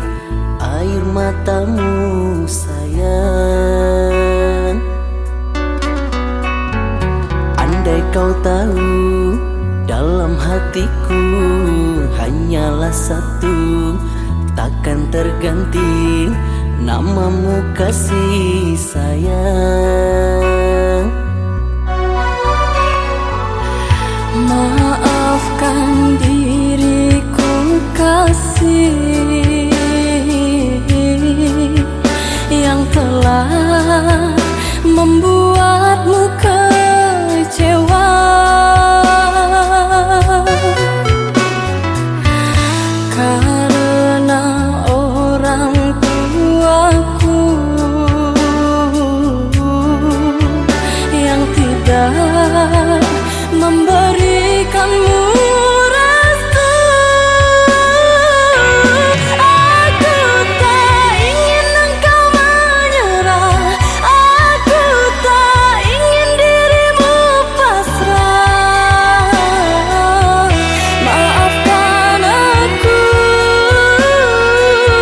air matamu sayang. Andai kau tahu dalam hatiku hanyalah satu, takkan terganti namamu kasih sayang. Maafkan diriku kasih yang telah membuatmu kecewa. Karena orang tuaku yang tidak memberikanmu restu. Aku tak ingin engkau menyerah, aku tak ingin dirimu pasrah. Maafkan aku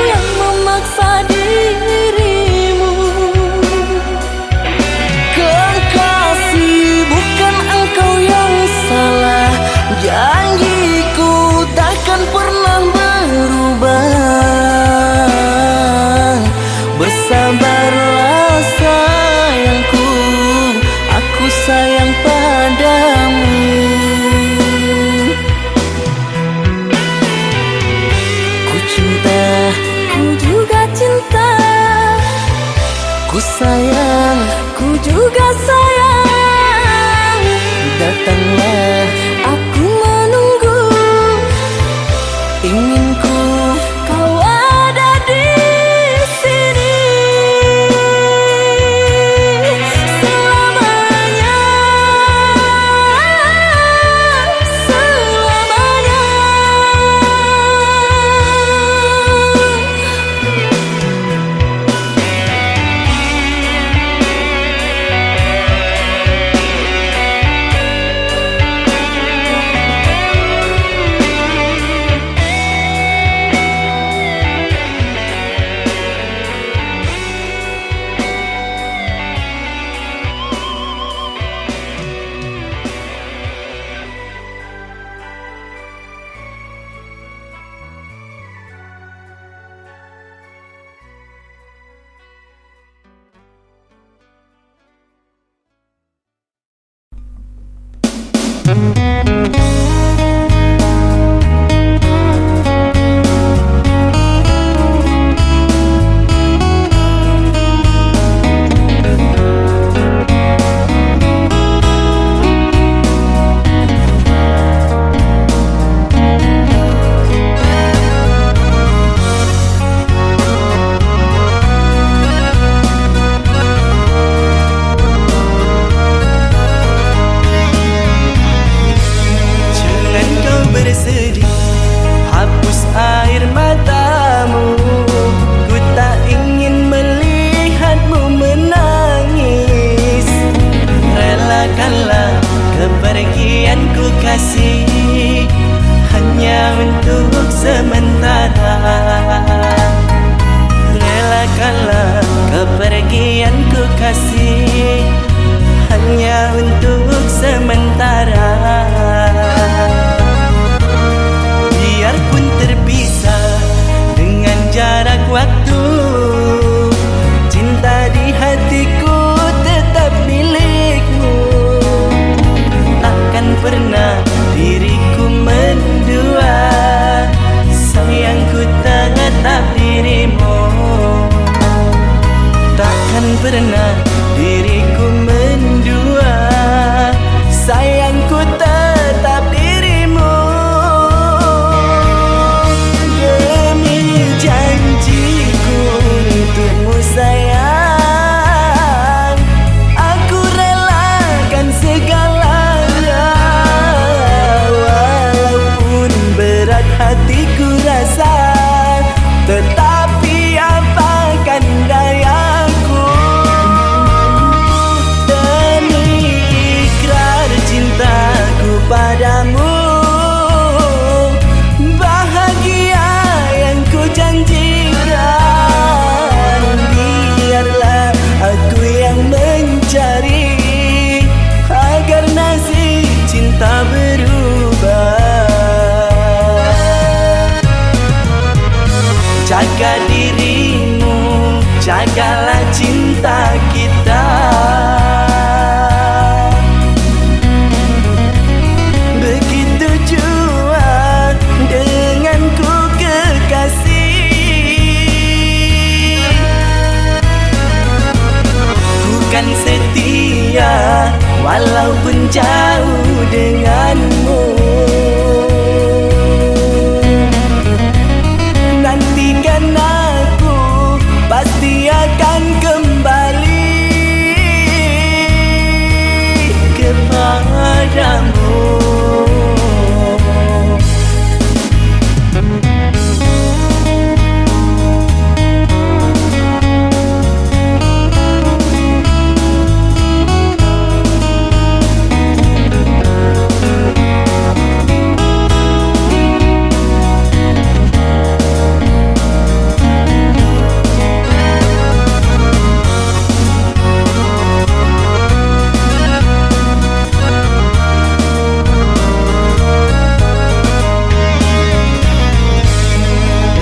yang memaksa dirimu. Kekasih, bukan engkau yang salah, janjiku takkan pernah berubah. Bersabarlah sayangku, aku sayang padamu. Ku cinta, Ku juga cinta. ku sayang, Ku juga sayang. datanglah, Aku menunggu, inginku kau ada di sini selamanya, selamanya. kepergian ku kasih hanya untuk sementara. Relakanlah kepergian ku kasih hanya untuk sementara. Biarpun terpisah dengan jarak waktu, cinta di hatiku tetap milikmu. Takkan pernah diriku mendua, sayangku tetap dirimu. Takkan pernah diriku mendua, sayangku tetap dirimu. Demi janjiku untukmu sayang, aku relakan segalanya. Walaupun berat hatiku rasa, tetapi apakan dayaku. Demi ikrar cintaku padamu, bahagia yang ku janjikan, biarlah aku yang mencari agar nasib cinta berubah. Jaga dirimu, jagalah cinta kita. Begitu jua denganku kekasih. Bukan setia walaupun jauh denganmu. Nantikan aku, pasti akan kembali kepadamu.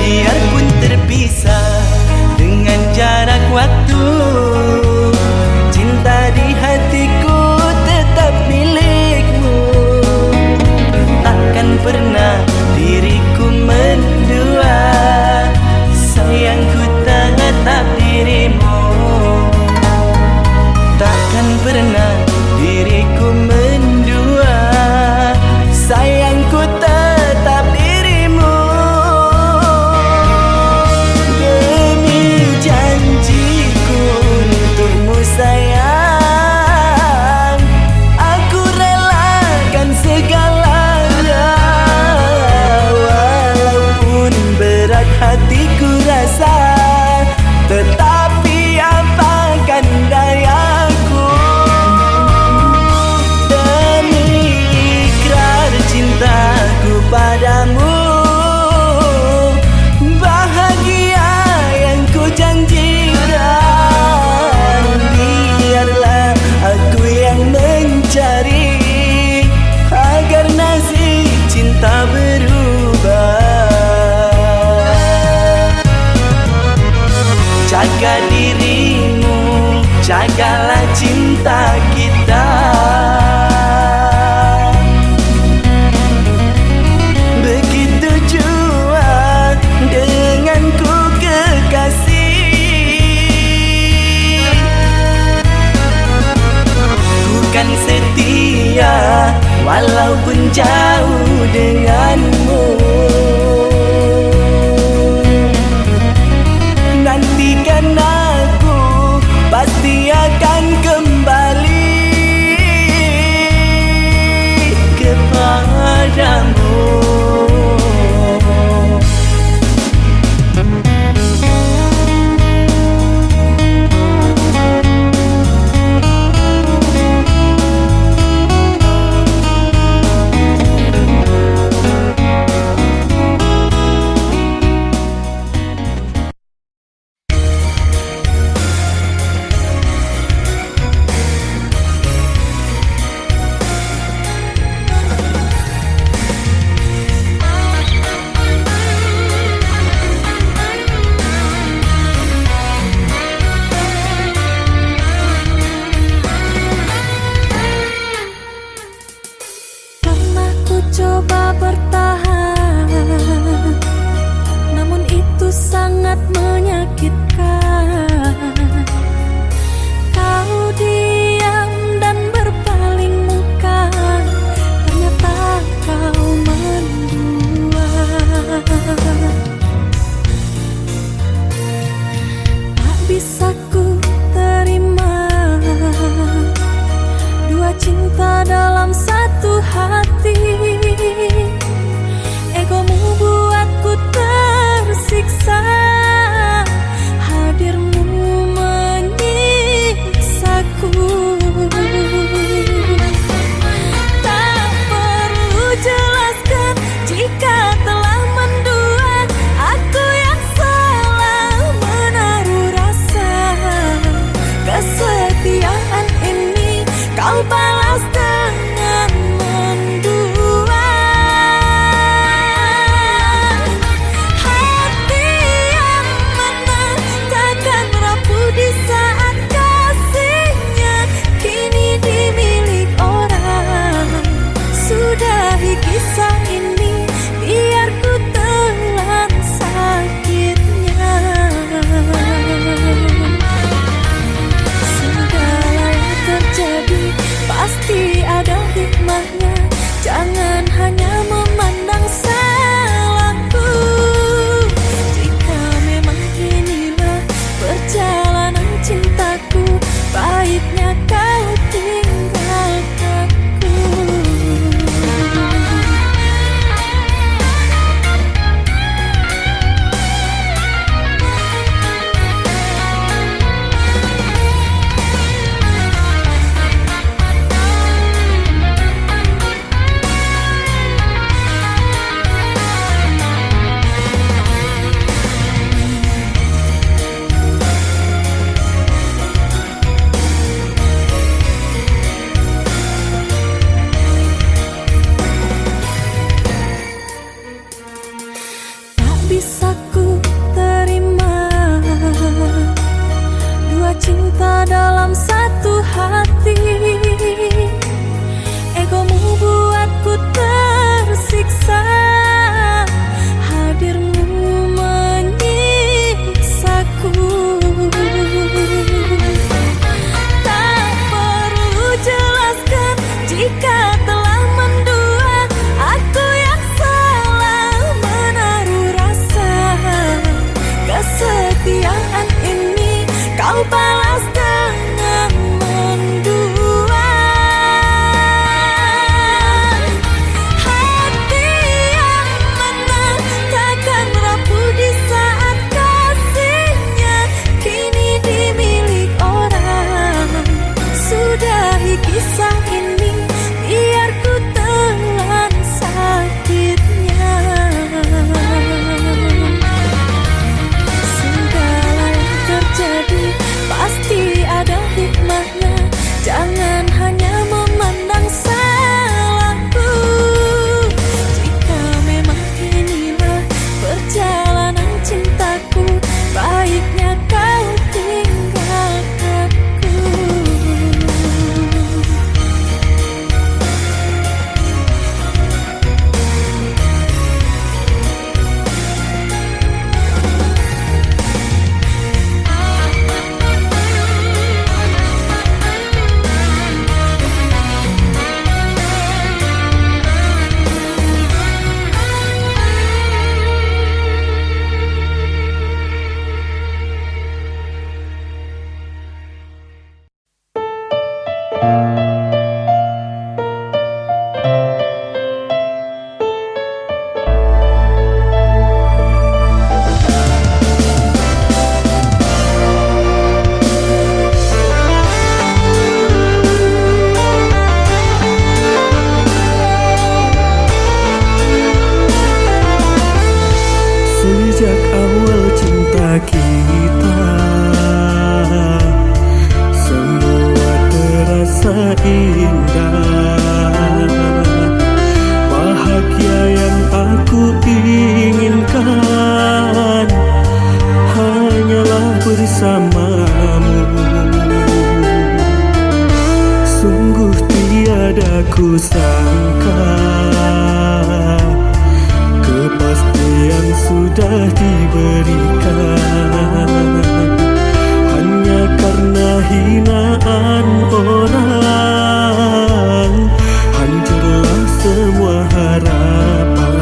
Biarpun terpisah dengan jarak waktu, cinta di hatiku tetap milikmu. Takkan pernah diriku mendua, sayangku tetap dirimu. Takkan pernah diriku mendua, sayangku tetap dirimu. Demi janjiku untukmu sayang, aku relakan segalanya. Walaupun berat hatiku rasa, tetapi apakan dayaku. Demi ikrar cintaku padamu, bahagia yang ku janjikan, biarlah aku yang mencari agar nasib cinta berubah. Jaga dirimu, jagalah cinta kita. Begitu jua denganku kekasih. Bukan setia walaupun jauh denganmu. Nantikan aku, pasti akan kembali kepadamu. sangat menyakitkan. Kau diam dan berpaling muka, ternyata kau mendua. Tak bisa ku terima dua cinta dalam satu hati. Egomu buatku tersiksa, hadirmu menyiksaku. Tak perlu jelaskan jika telah mendua, aku yang salah menaruh rasa. Kesetiaan ini kau balas dengan mendua. Hati yang mana takkan rapuh di saat kasihnya kini dimilik orang. Sudahi kisah ini, biar ku telan sakitnya. Segala yang terjadi pasti ada hikmahnya. Jangan hanya memandang salahku. Jika memang inilah perjalanan cintaku, baiknya kau tinggalkanku. Tak bisa ku terima dua cinta dalam satu hati. Egomu buatku tersiksa, hadirmu menyiksaku. Tak perlu jelaskan jika telah mendua, aku yang salah menaruh rasa. Kesetiaan ini kau balas dengan mendua. Hati yang mana takkan rapuh di saat kasihnya kini dimilik orang. Sudahi kisah ini, biar ku telan sakitnya. Segala yang terjadi pasti ada hikmahnya. Jangan hanya memandang salahku. Jika memang inilah perjalanan cintaku, baiknya kau tinggalkanku. Sejak awal cinta kita, semua terasa indah. Bahagia yang aku inginkan hanyalah bersamamu. Sungguh tiada ku sangka kepastian yang sudah diberikan hanya karena hinaan orang, hancurlah semua harapan.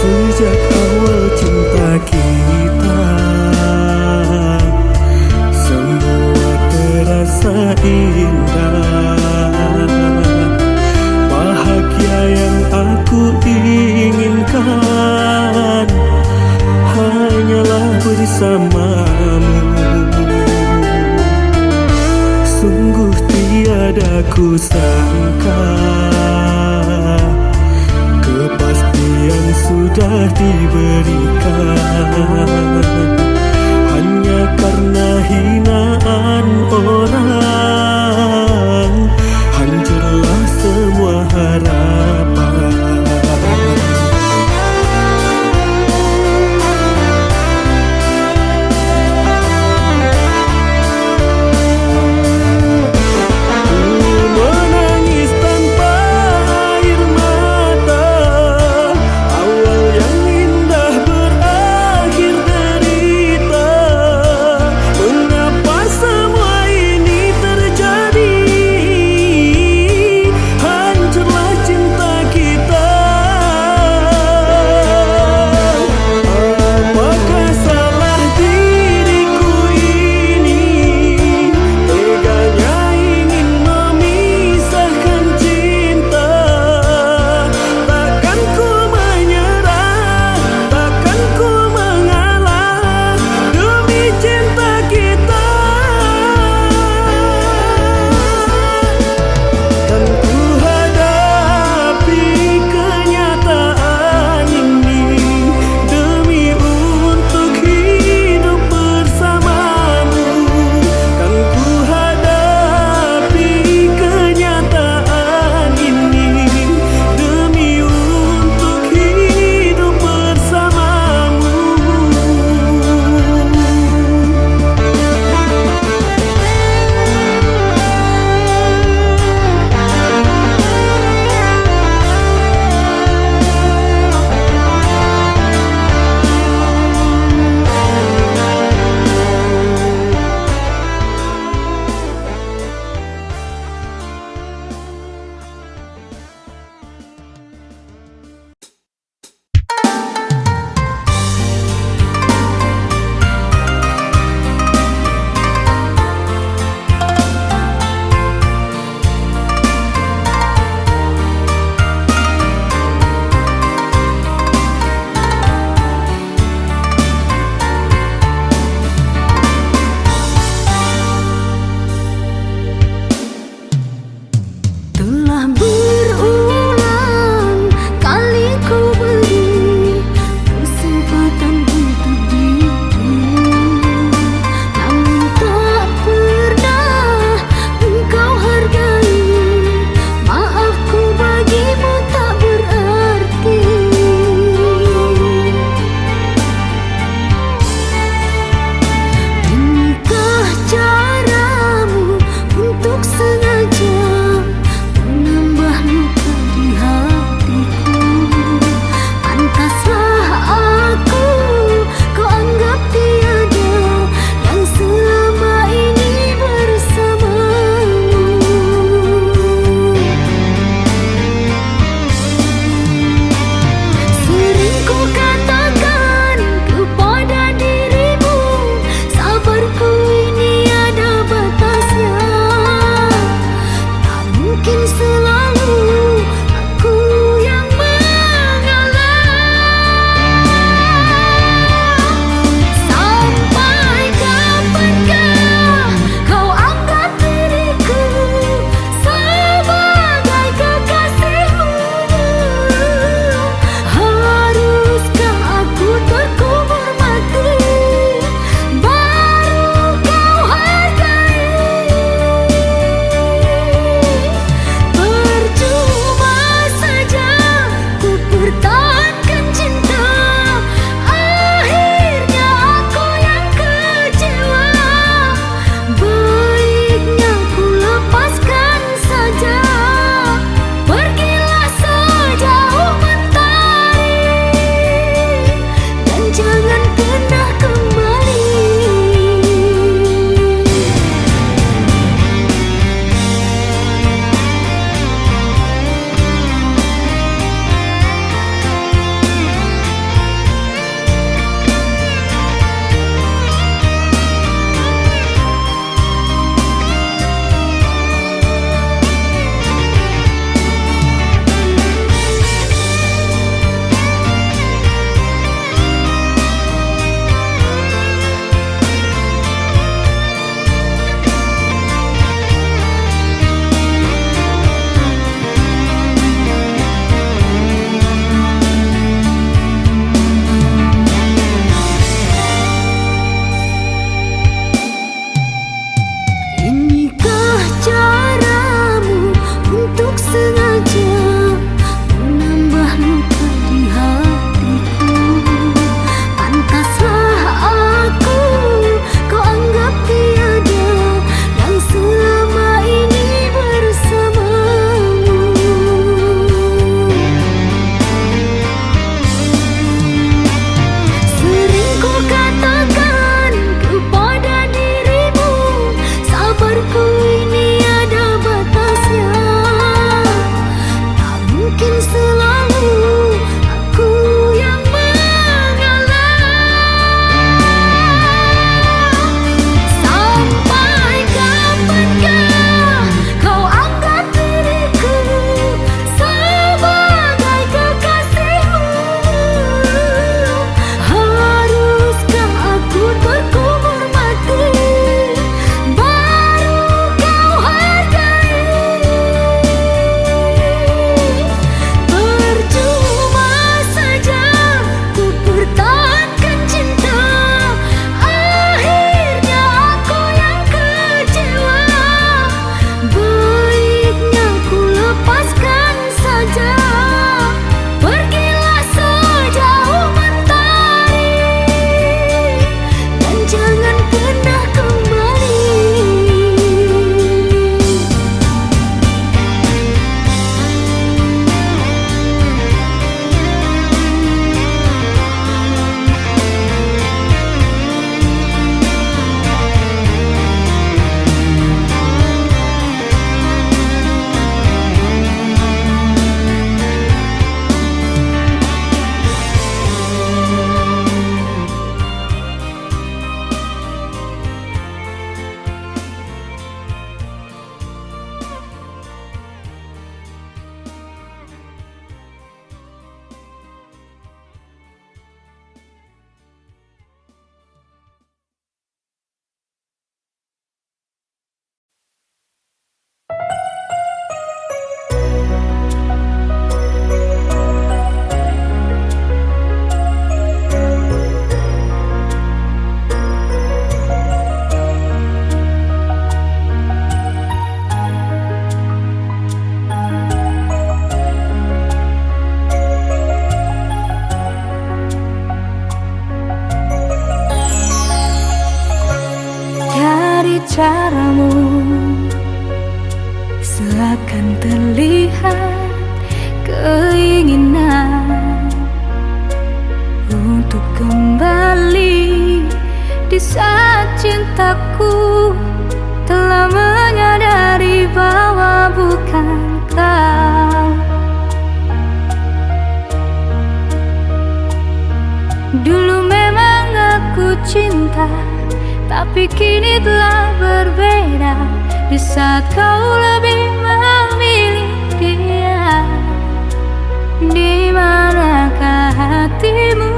Sejak awal cinta kita, semua terasa indah. Bahagia yang aku inginkan hanyalah bersamamu. Sungguh tiada ku sangka kepastian sudah diberikan hanya karena hinaan orang, hancurlah semua harapan. caramu, seakan terlihat keinginan untuk kembali di saat cintaku telah menyadari bahwa bukan kau. Dulu memang aku cinta, tapi kini telah berbeda. Di saat kau lebih memilih dia, di manakah hatimu?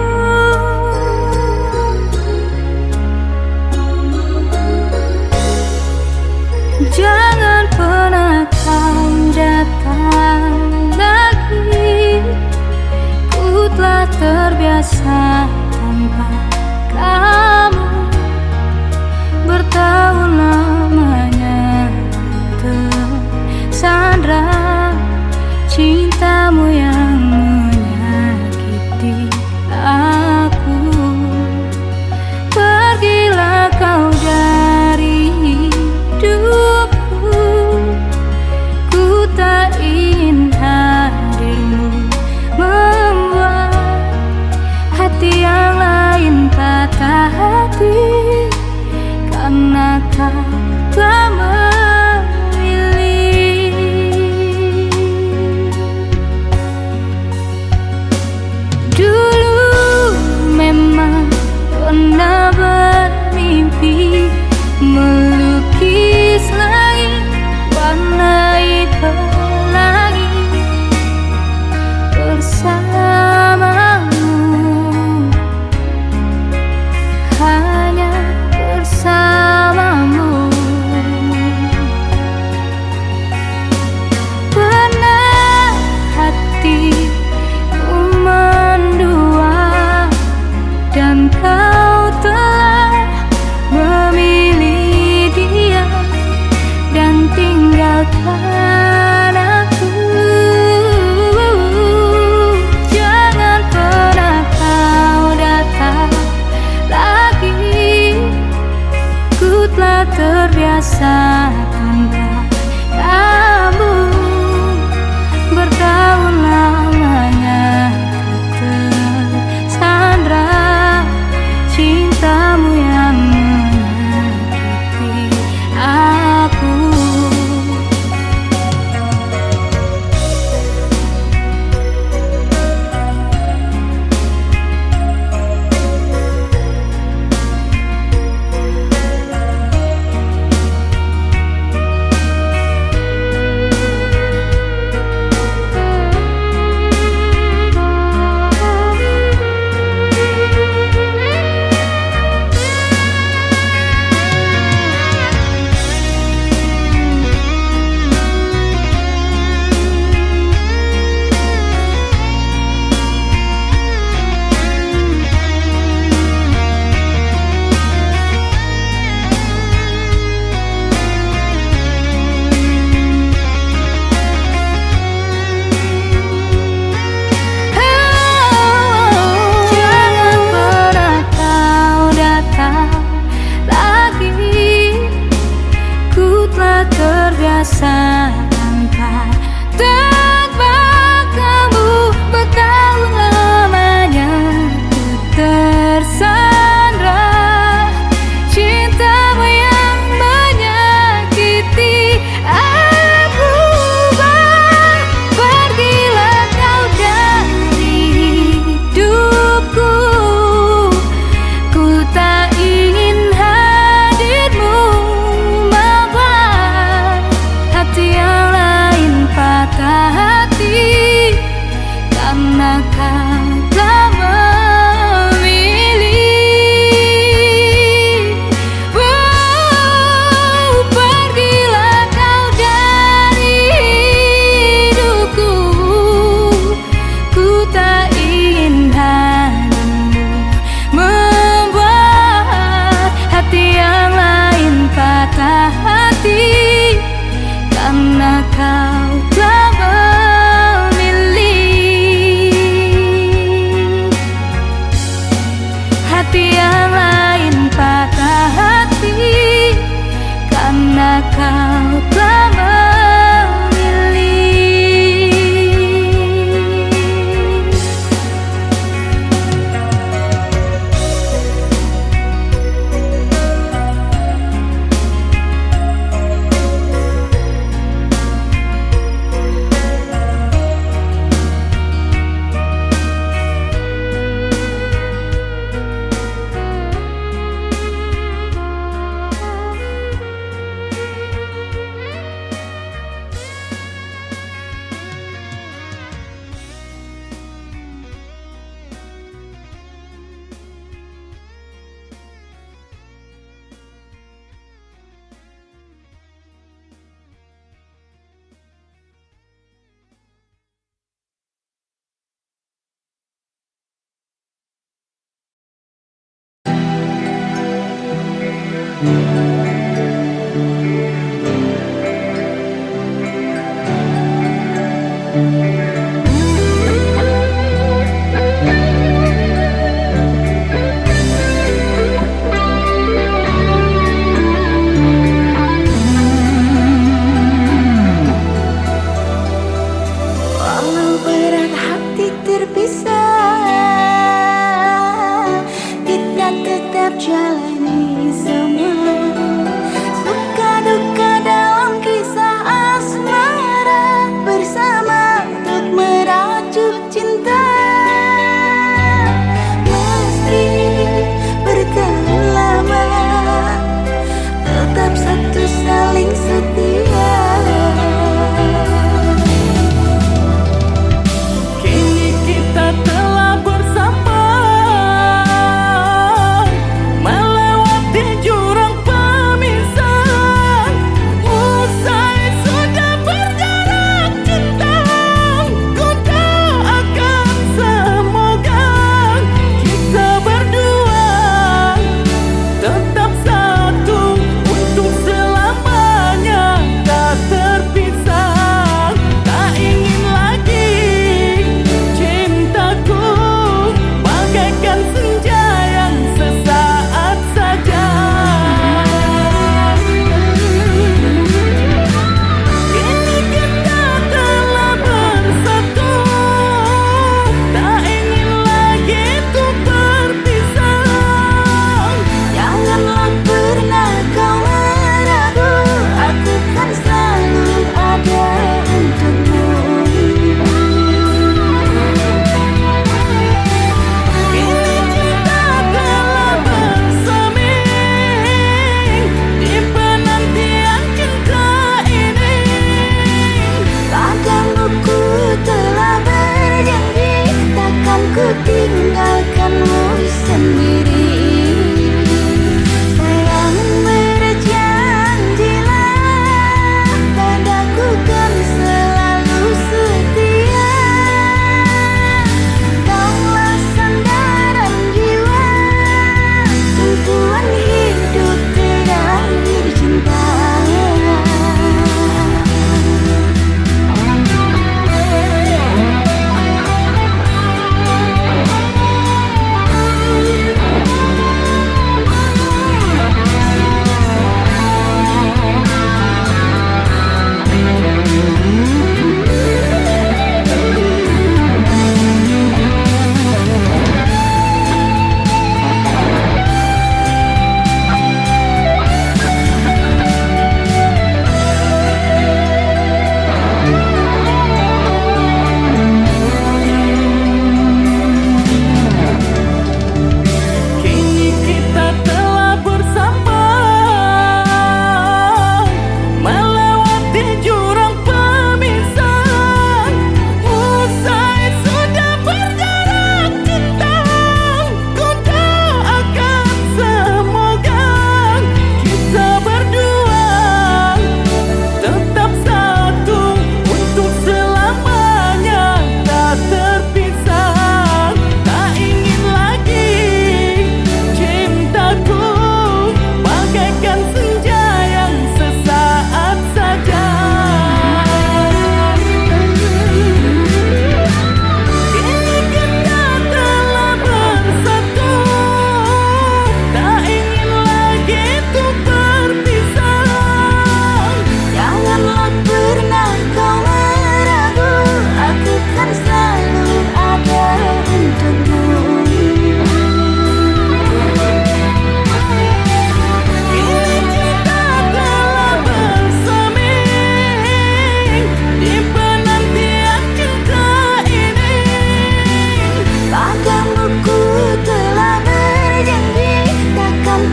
Jangan pernah kau datang lagi. Ku telah terbiasa tanpa kamu. Bertahun lamanya tersandra cintamu yang menyakiti aku. Pergilah kau dari hidupku. Ku tak ingin hadirmu membuat hati yang lain patah hati, karena kau telah memilih. Dulu memang pernah bermimpi melukis langit, warnai pelangi bersamamu, hanya bersamamu. Pernah hatiku mendua dan kau telah memilih dia dan tinggalkan aku. Jangan pernah kau datang lagi. Ku telah terbiasa tanpa kamu. Bertahun lamanya tersandra cintamu yang menyakiti aku. Terbiasa tanpa kamu. Bertahun lamanya ku tersandra cintamu yang menyakiti aku. Pergilah kau dari hidupku. Ku tak ingin hadirmu membuat hati yang lain patah hati, karena kau telah memilih. Pergilah kau dari hidupku. Ku tak ingin hadirmu membuat hati yang lain patah hati, karena kau telah memilih. Hati yang lain patah hati, kau telah memilih. Walau berat hati terpisah, kita tetap jalani semua. Suka duka dalam kisah asmara, bersama untuk merajut cinta. Meski bertahan lama, tetap satu saling setia. Kini kita telah bersama, melewati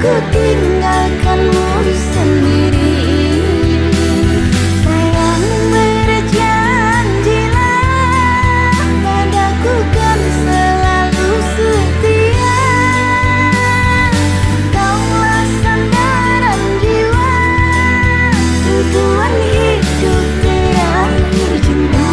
ku tinggalkanmu sendiri. Sayang, berjanjilah padaku kan selalu setia. Kaulah sandaran jiwa, tujuan hidup terakhir cinta.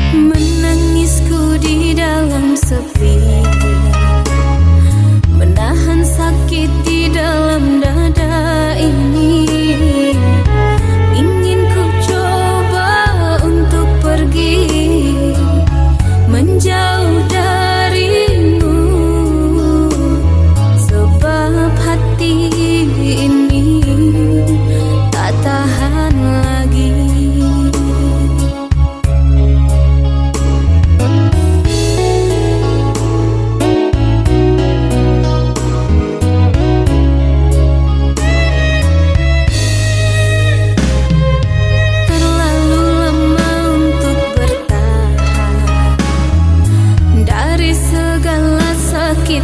Menangisku di dalam sepi, menahan sakit di dalam dada ini. Ingin ku coba untuk pergi, menjauh darimu, sebab hati ini tak tahan lagi.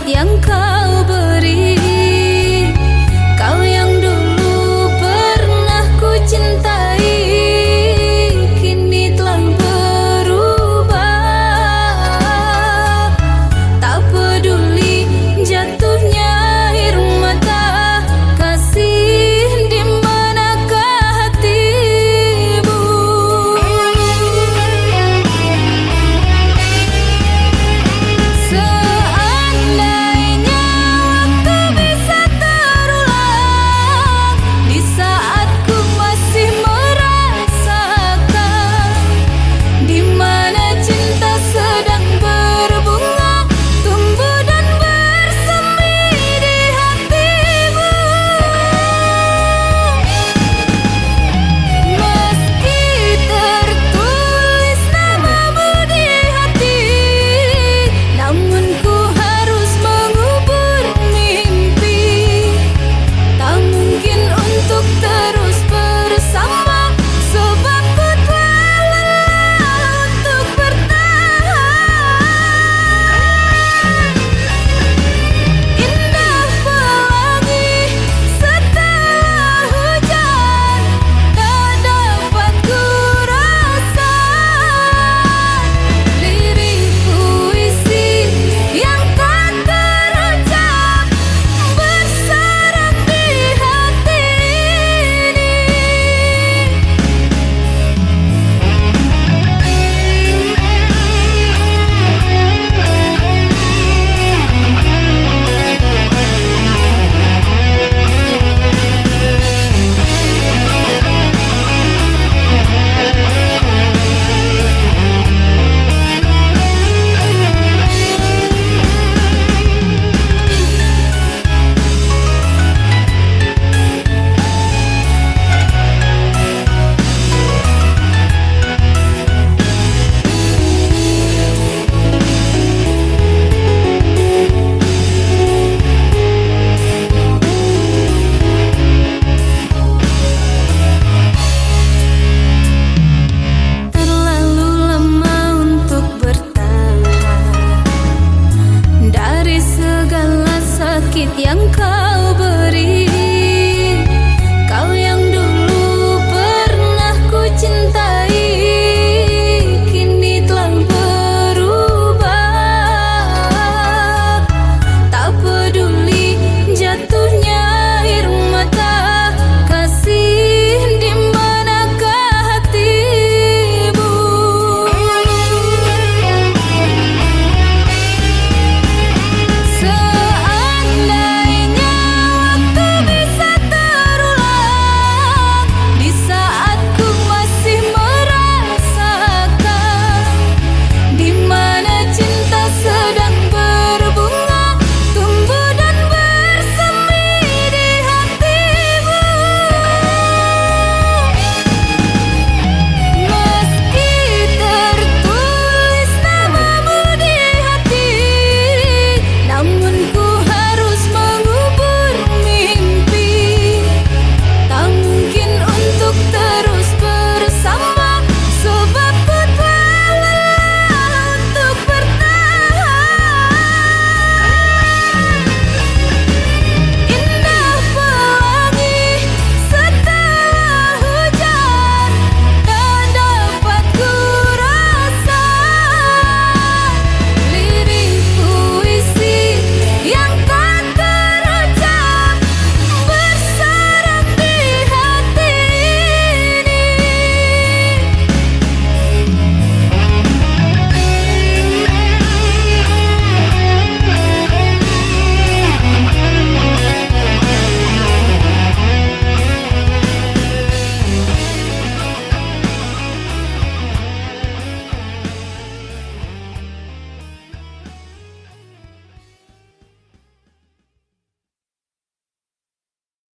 Yang kau